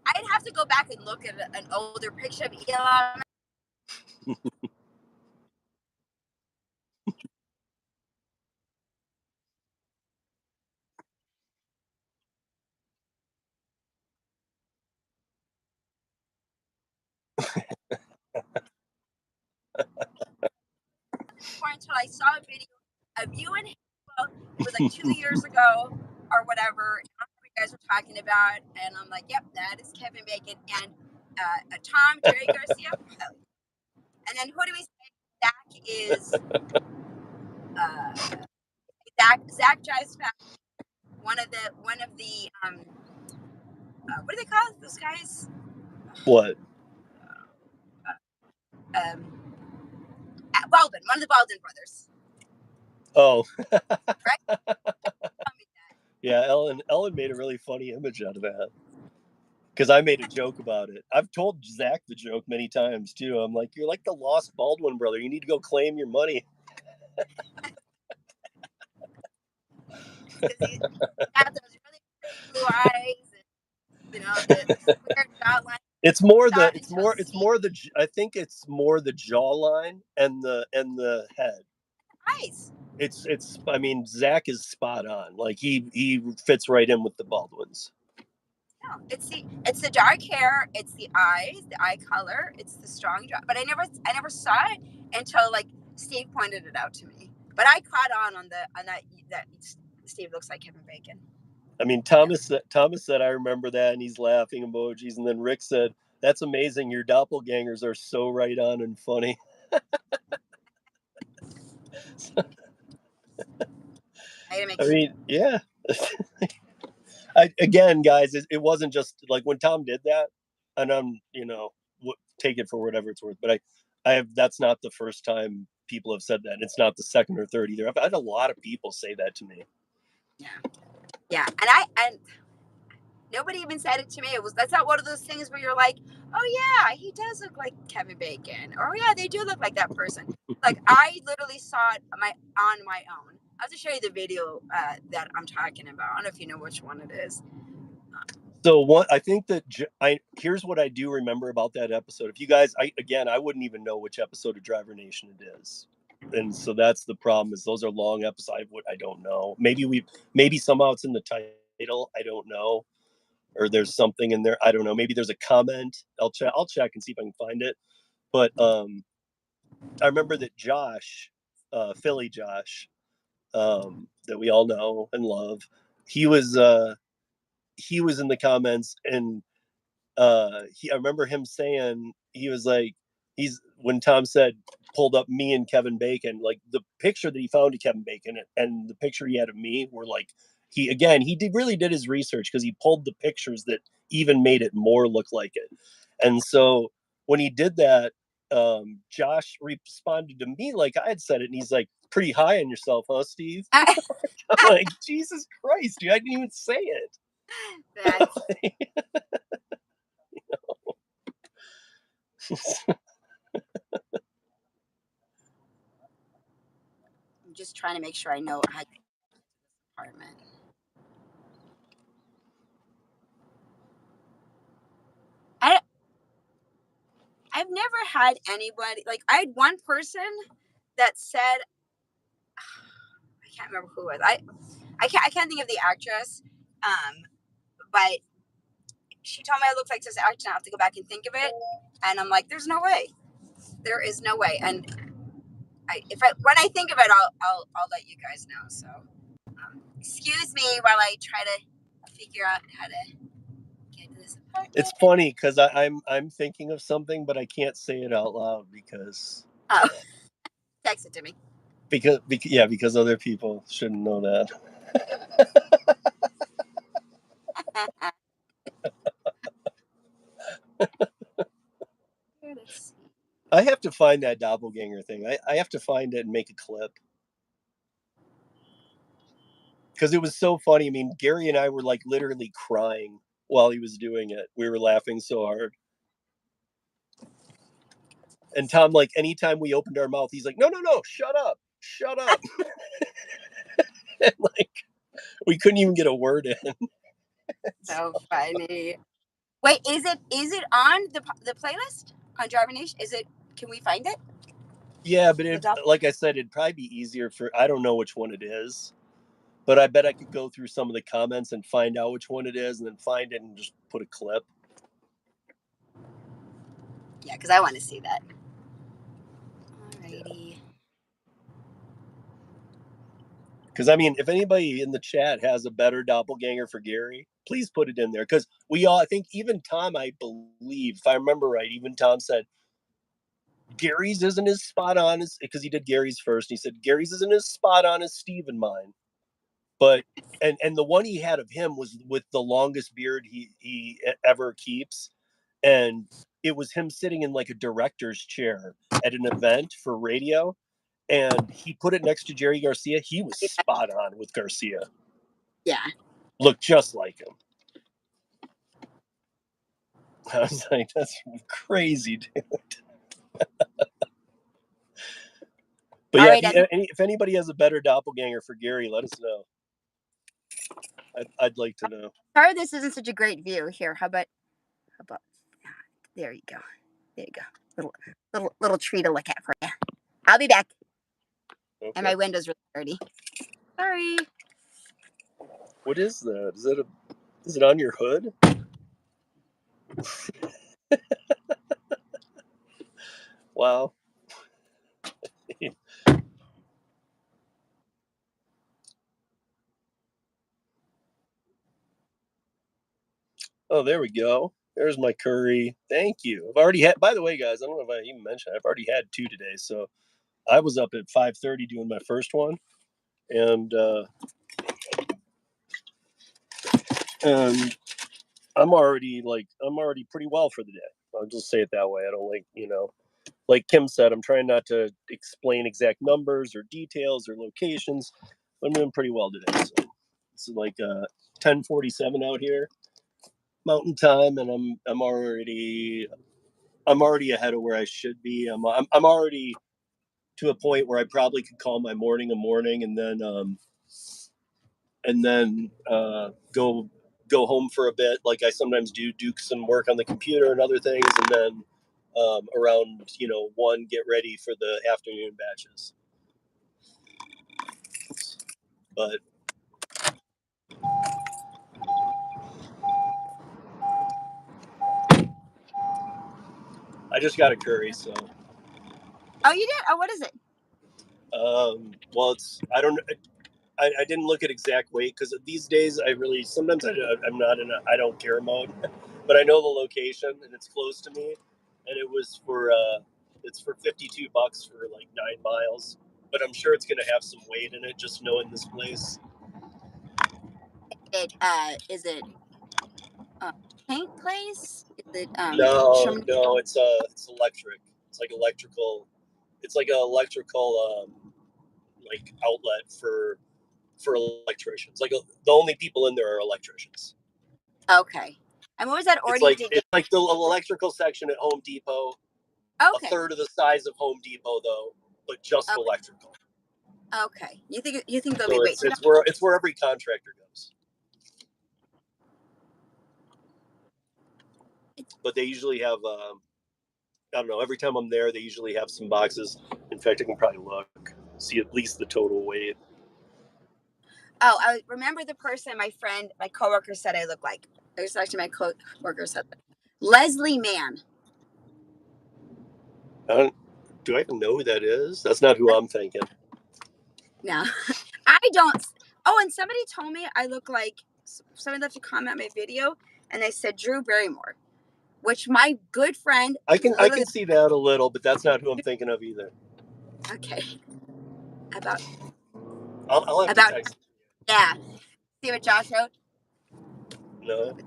I'd have to go back and look at an older picture of Elon. Until I saw a video of you and him. Well, it was like 2 years ago or whatever. I don't know what you guys were talking about, and I'm like, yep, that is Kevin Bacon and Tom Jerry Garcia. And then who do we say? Zach is Zach drives fast. One of the what do they call those guys? What? Baldwin, one of the Baldwin brothers. Oh. Right? Yeah, Ellen made a really funny image out of that. Because I made a joke about it. I've told Zach the joke many times too. I'm like, you're like the lost Baldwin brother. You need to go claim your money. Because he's got those really pretty blue eyes, and the weird jawline. It's more the I think it's more the jawline and the head. Eyes. It's I mean, Zach is spot on. Like he fits right in with the Baldwins. No, it's the dark hair, it's the eyes, the eye color, it's the strong jaw. But I never saw it until like Steve pointed it out to me. But I caught on that Steve looks like Kevin Bacon. I mean, Thomas said, I remember that, and he's laughing emojis. And then Rick said, that's amazing. Your doppelgangers are so right on and funny. I mean, yeah. Again, guys, it wasn't just like when Tom did that, and I'm, take it for whatever it's worth. But that's not the first time people have said that. It's not the second or third either. I've had a lot of people say that to me. Yeah, and nobody even said it to me. That's not one of those things where you're like, oh yeah, he does look like Kevin Bacon, or yeah, they do look like that person. Like I literally saw it on my own. I'll have to show you the video that I'm talking about. I don't know if you know which one it is. So I think that here's what I do remember about that episode. If you guys, I wouldn't even know which episode of Driver Nation it is. And so that's the problem, is those are long episodes. I don't know. Maybe somehow it's in the title. I don't know. Or there's something in there. I don't know. Maybe there's a comment. I'll check and see if I can find it. But I remember that Josh, Philly Josh, that we all know and love, he was in the comments, and I remember him saying, he was like, when Tom said pulled up me and Kevin Bacon, like the picture that he found of Kevin Bacon and the picture he had of me were like, he really did his research, because he pulled the pictures that even made it more look like it. And so when he did that, Josh responded to me like I had said it, and he's like, pretty high on yourself, huh, Steve? I'm like, Jesus Christ, dude, I didn't even say it. That's I'm just trying to make sure I know how to get to this apartment. I've never had anybody like I had one person that said I can't remember who it was. I can't think of the actress, but she told me I looked like this actress. I have to go back and think of it, and I'm like, there's no way, there is no way. And when I think of it, I'll let you guys know. So excuse me while I try to figure out how to get to this apartment. It's funny because I'm thinking of something, but I can't say it out loud because Text it to me. Because other people shouldn't know that. I have to find that doppelganger thing. I have to find it and make a clip, because it was so funny. I mean, Gary and I were like literally crying while he was doing it. We were laughing so hard. And Tom, like, anytime we opened our mouth, he's like, no, shut up. And like, we couldn't even get a word in. So funny. Wait, is it on the playlist on Driver Nation? Can we find it? Yeah, but like I said, it'd probably be easier I don't know which one it is, but I bet I could go through some of the comments and find out which one it is, and then find it and just put a clip. Yeah, because I want to see that. Alrighty. Because I mean, if anybody in the chat has a better doppelganger for Gary, please put it in there. Because we all, I think even Tom, I believe, if I remember right, even Tom said Gary's isn't as spot on as, because he did Gary's first. He said Gary's isn't as spot on as Steve and mine, but and the one he had of him was with the longest beard he ever keeps, and it was him sitting in like a director's chair at an event for radio. And he put it next to Jerry Garcia. He was spot on with Garcia. Yeah. Looked just like him. I was like, that's crazy, dude. But yeah, right, if anybody has a better doppelganger for Gary, let us know. I'd like to know. Sorry, this isn't such a great view. Here, how about? There you go. There you go. Little tree to look at for you. I'll be back. Okay. And my window's really dirty. Sorry. What is that? Is it on your hood? Wow. Oh, there we go. There's my curry. Thank you. I've already had, by the way, guys, I don't know if I even mentioned, I've already had 2 today. So I was up at 5:30 doing my first one. And I'm already pretty well for the day. I'll just say it that way. I don't like Kim said, I'm trying not to explain exact numbers or details or locations. I'm doing pretty well today. So it's like 10:47 out here, Mountain Time, and I'm already ahead of where I should be. I'm already to a point where I probably could call my morning a morning, and then go home for a bit, like I sometimes do some work on the computer and other things, and then around 1 get ready for the afternoon batches. But I just got a curry, so. Oh, you did? Oh, what is it? Well, I didn't look at exact weight because these days sometimes I'm not in a I don't care mode, but I know the location and it's close to me, and it's for $52 for like 9 miles, but I'm sure it's gonna have some weight in it just knowing this place. Is it paint place? Is it No, it's electric. It's like electrical. It's like an electrical like outlet for electricians. Like the only people in there are electricians. Okay. And what was that order you did? It's like the electrical section at Home Depot. Okay. A third of the size of Home Depot, though, but just electrical. Okay. You think they'll be great? It's where every contractor goes. But they usually have I don't know. Every time I'm there, they usually have some boxes. In fact, I can probably see at least the total weight. Oh, I remember the person my coworker said I look like. It was actually my coworker said that. Leslie Mann. Do I even know who that is? That's not who I'm thinking. No, I don't. Oh, and somebody told me I look like, somebody left a comment on my video, and they said Drew Barrymore, which my good friend. I can see that a little, but that's not who I'm thinking of either. Okay. I'll have to text. Yeah. See what Josh wrote? No.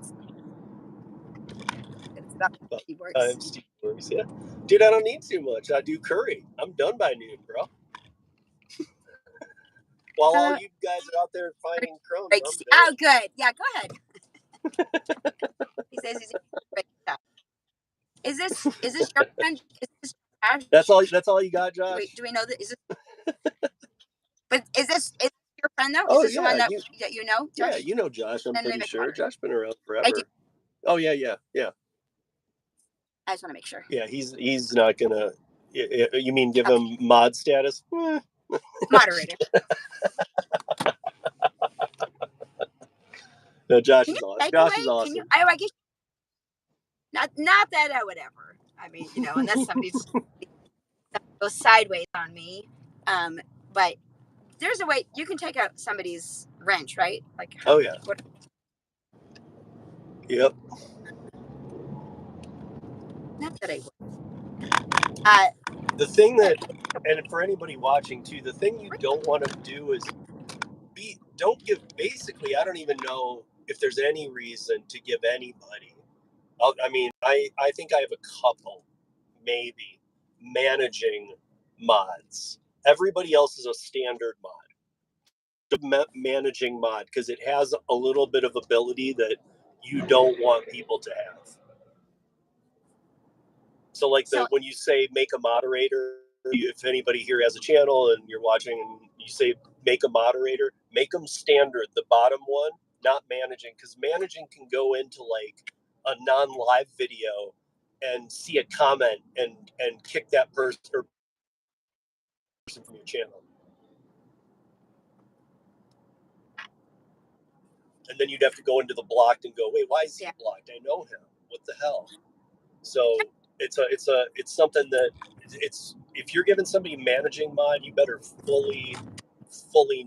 It's about Steve Works. I'm Steve Works, yeah. Dude, I don't need too much. I do curry. I'm done by noon, bro. While all you guys are out there finding crumbs, I'm done. Oh, good. Yeah, go ahead. He says he's great stuff. Is this your friend? Is this Josh? That's all you got, Josh? Wait, do we know that? Is this? But is this your friend though? Oh, is this the one that you know? Josh? Yeah, you know Josh. I'm pretty sure. Josh's been around forever. Oh yeah. I just want to make sure. Yeah, he's not gonna. You mean give him mod status? Moderator. No, Josh is awesome. Josh is awesome. I guess not that I would ever. I mean, unless somebody goes sideways on me. But there's a way you can take out somebody's wrench, right? Like, Oh yeah. Yep. Not that I would. The thing that, and for anybody watching too, the thing you don't want to do is don't give, basically, I don't even know if there's any reason to give anybody, I mean, I think I have a couple, maybe, managing mods. Everybody else is a standard mod. The managing mod, because it has a little bit of ability that you don't want people to have. So like when you say make a moderator, if anybody here has a channel and you're watching and you say make a moderator, make them standard, the bottom one, not managing, because managing can go into like a non-live video and see a comment and kick that person from your channel. And then you'd have to go into the blocked and go, wait, why is he blocked? I know him. What the hell? So it's something that it's, if you're giving somebody managing mod, you better fully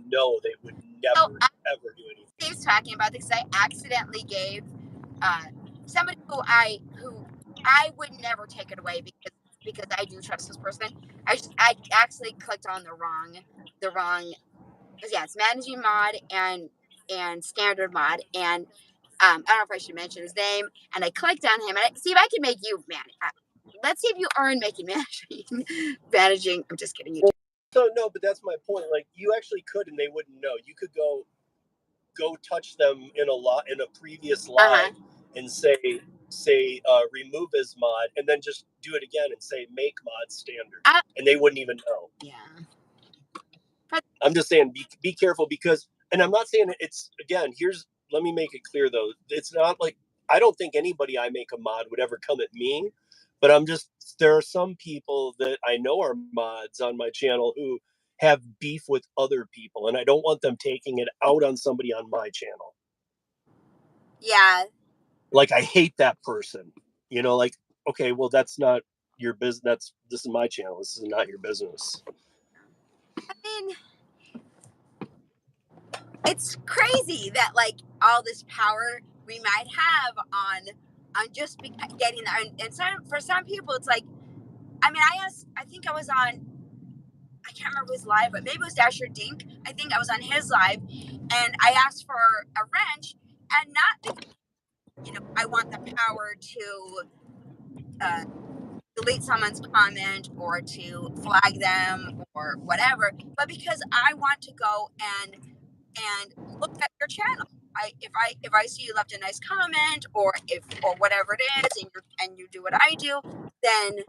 know they would never ever do anything. Steve's talking about this. I accidentally gave somebody who I would never take it away because I do trust this person. I actually clicked on the wrong it's managing mod and standard mod, and I don't know if I should mention his name, and I clicked on him, and see if I can make you let's see if you earn making managing. I'm just kidding you. Well, so no, but that's my point. Like, you actually could, and they wouldn't know. You could go touch them in a previous live and say remove as mod, and then just do it again and say make mod standard, and they wouldn't even know. Yeah. I'm just saying, be careful, because, and I'm not saying it's, again, let me make it clear though. It's not like, I don't think anybody I make a mod would ever come at me, but there are some people that I know are mods on my channel who have beef with other people, and I don't want them taking it out on somebody on my channel. Yeah. Like, I hate that person, like, okay, well, that's not your business. This is my channel. This is not your business. I mean, it's crazy that like all this power we might have on just getting there, and for some people it's like, I mean, I think I was on, I can't remember his live, but maybe it was Dasher Dink. I think I was on his live, and I asked for a wrench, and not because, I want the power to delete someone's comment or to flag them or whatever, but because I want to go and look at your channel. If I see you left a nice comment or whatever it is, and you do what I do, then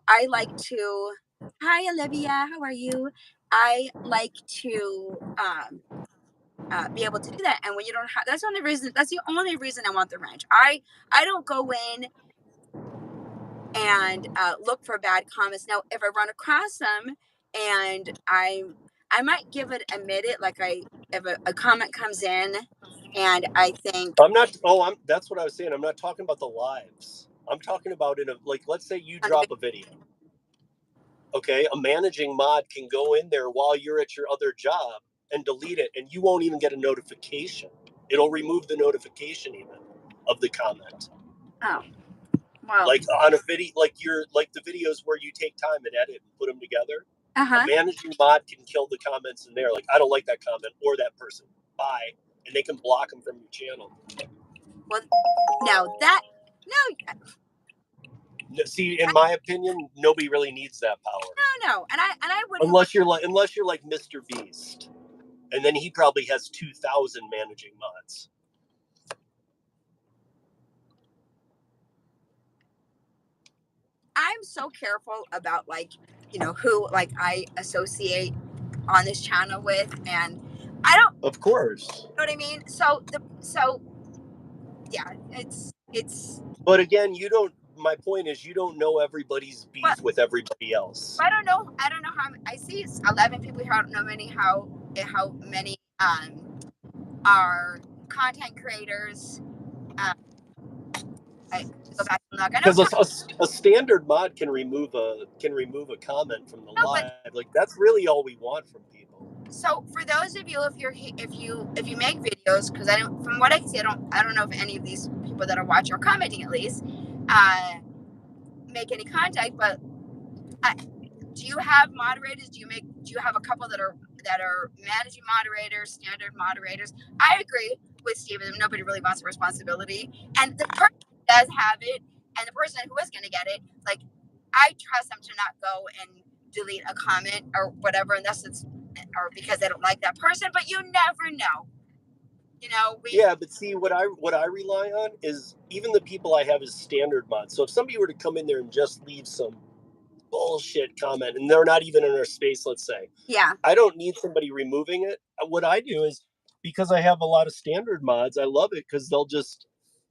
I like to. Hi Olivia, how are you? I like to be able to do that, and when you don't have, that's the only reason I want the wrench. I don't go in and look for bad comments. Now, if I run across them and I might give it a minute, like if a comment comes in and I think that's what I was saying. I'm not talking about the lives. I'm talking about like, let's say you drop a video. Okay, a managing mod can go in there while you're at your other job and delete it, and you won't even get a notification. It'll remove the notification even of the comment. Oh, well, like on a video, like the videos where you take time and edit and put them together. A managing mod can kill the comments in there. Like, I don't like that comment or that person. Bye, and they can block them from your channel. Well, now that see, in my opinion, nobody really needs that power. No, and I would, unless you're like Mr. Beast, and then he probably has 2,000 managing mods. I'm so careful about who I associate on this channel with, and I don't. Of course. You know what I mean? So yeah, it's. But again, my point is, you don't know everybody's beef with everybody else. I don't know how I see it's 11 people here. I don't know how many are content creators. I go back and look. I know. Because a standard mod can remove a comment from the live. Like that's really all we want from people. So for those of you, if you make videos, because I don't, from what I can see, I don't know if any of these people that are watching or commenting at least, make any contact. But do you have moderators? Do you have a couple that are managing moderators, standard moderators? I agree with Steven. Nobody really wants the responsibility, and the person who does have it, and the person who is going to get it, like I trust them to not go and delete a comment or whatever, unless it's or because they don't like that person. But you never know. You know, yeah, but see what I rely on is even the people I have as standard mods. So if somebody were to come in there and just leave some bullshit comment and they're not even in our space, let's say, yeah, I don't need somebody removing it. What I do is, because I have a lot of standard mods, I love it because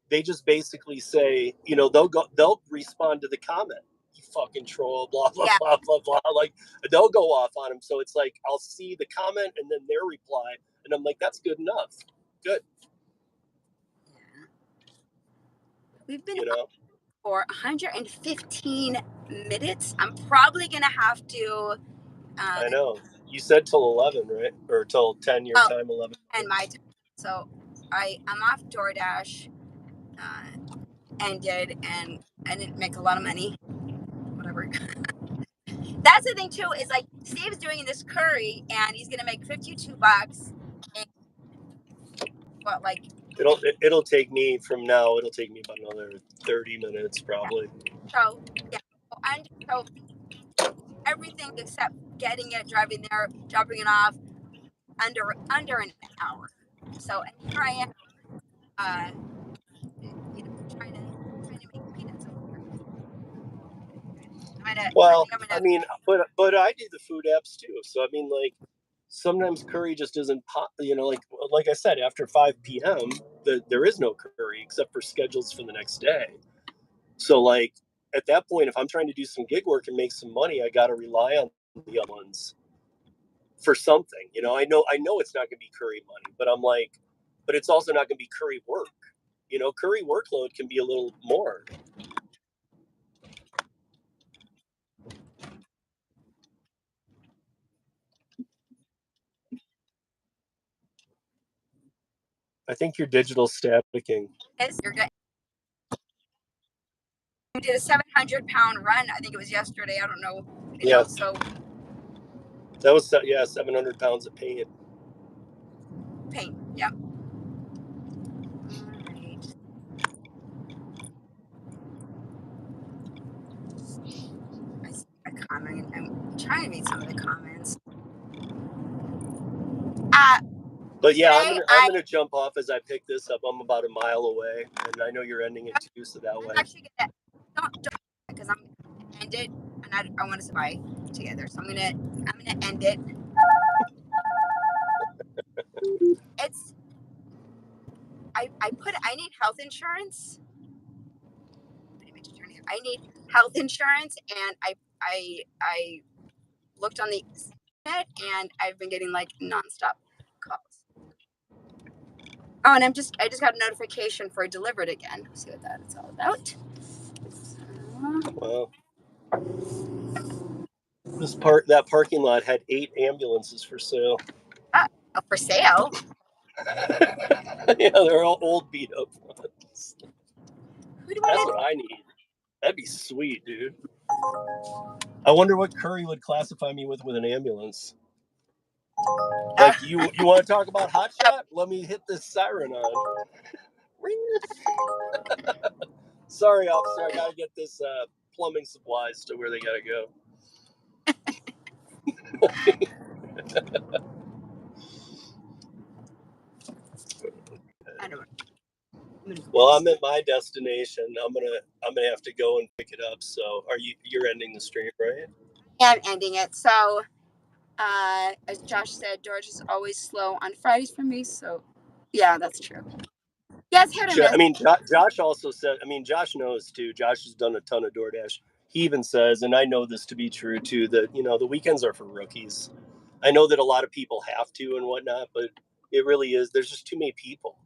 they just basically say, you know, they'll respond to the comment. You fucking troll, blah blah blah blah blah. Like they'll go off on them. So it's like I'll see the comment and then their reply, and I'm like, that's good enough. Good. We've been for 115 minutes. I'm probably gonna have to. I know. You said till 11, right? Or till 10 your time, 11. And my time. So I'm off Doordash. Ended, and I didn't make a lot of money. Whatever. That's the thing too. Is like Steve's doing this curry, and he's gonna make $52. And, what like? It'll take me from now. It'll take me about another 30 minutes probably. So yeah, and so everything except getting it, driving there, dropping it off, under an hour. So and here I am, trying to make peanuts over here. I mean, but I do the food apps too. So I mean, like sometimes curry just isn't pop. You know, like I said, after 5 p.m. There is no curry except for schedules for the next day. So like at that point, if I'm trying to do some gig work and make some money, I got to rely on the other ones for something. You know, I know it's not going to be curry money, but I'm like, but it's also not going to be curry work. You know, curry workload can be a little more. I think you're digital staticking. Yes, you're good. We did a 700-pound run. I think it was yesterday. I don't know. Yeah. So that was 700 pounds of paint. Paint. Yep. All right. I see a comment. I'm trying to read some of the comments. But yeah, I'm gonna jump off as I pick this up. I'm about a mile away, and I know you're ending it too, so that way. Actually, don't because I'm gonna end it, and I want us to buy together. So I'm gonna end it. It's I need health insurance. I need health insurance, and I looked on the internet, and I've been getting like nonstop calls. Oh, and I just got a notification for Delivered again. Let's see what that's all about. Wow. That parking lot had 8 ambulances for sale. For sale? Yeah, they're all old, beat up ones. That's what I need. That'd be sweet, dude. I wonder what Curri would classify me with an ambulance. Like you want to talk about hotshot? Let me hit this siren on. Sorry, officer, I gotta get this plumbing supplies to where they gotta go. Well, I'm at my destination. I'm gonna have to go and pick it up. So, you're ending the stream, right? Yeah, I'm ending it. So, as Josh said, George is always slow on Fridays for me. So, yeah, that's true. Yes, hit or miss. I mean, Josh also said. I mean, Josh knows too. Josh has done a ton of DoorDash. He even says, and I know this to be true too, that the weekends are for rookies. I know that a lot of people have to and whatnot, but it really is. There's just too many people.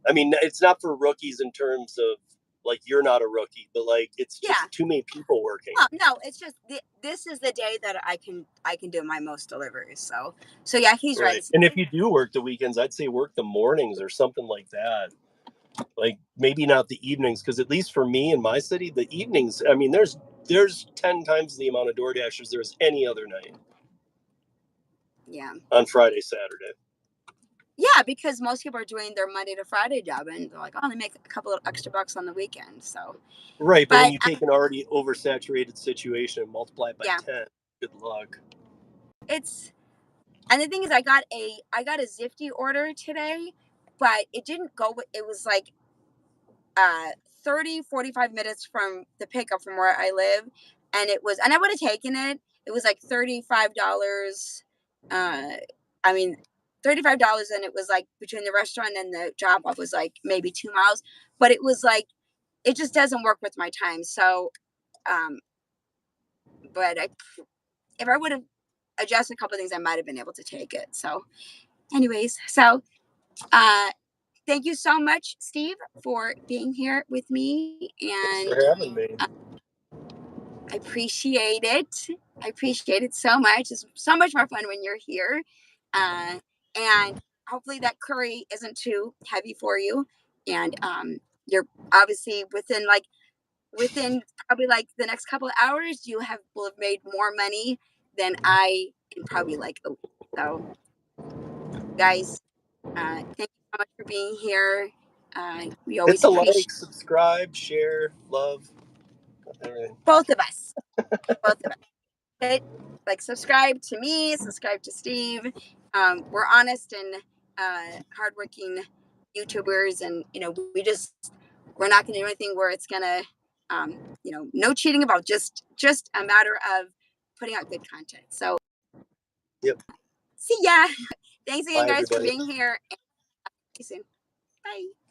I mean, it's not for rookies in terms of like you're not a rookie, but like it's just too many people working. Oh, no, it's just this is the day that I can do my most deliveries. So yeah, he's right. And if you do work the weekends, I'd say work the mornings or something like that. Like maybe not the evenings, because at least for me in my city, the evenings, I mean, there's 10 times the amount of DoorDashers there is any other night. Yeah. On Friday, Saturday. Yeah, because most people are doing their Monday to Friday job, and they're like, oh, they make a couple of extra bucks on the weekend. So. Right, but when you take an already oversaturated situation and multiply it by 10, good luck. And the thing is, I got a Zifty order today, but it didn't go. It was like 45 minutes from the pickup from where I live, and I would have taken it. It was like $35. I mean, $35, and it was like between the restaurant and the drop off was like maybe 2 miles, but it was like it just doesn't work with my time. So, but if I would have adjusted a couple of things, I might have been able to take it. So, anyways, thank you so much, Steve, for being here with me, and thanks for having me. I appreciate it. I appreciate it so much. It's so much more fun when you're here, and hopefully that curry isn't too heavy for you, and you're obviously within probably like the next couple of hours, will have made more money than I in probably like a week. So, guys, thank you so much for being here. We always Hit the appreciate like, subscribe, share, love, everything. both of us. Both of us. Hit like, subscribe to me, subscribe to Steve. We're honest and hardworking YouTubers, and we're not going to do anything where it's gonna no cheating about, just a matter of putting out good content. So, Yep. see ya. Thanks again, Bye, guys, everybody. for being here. See you soon. Bye.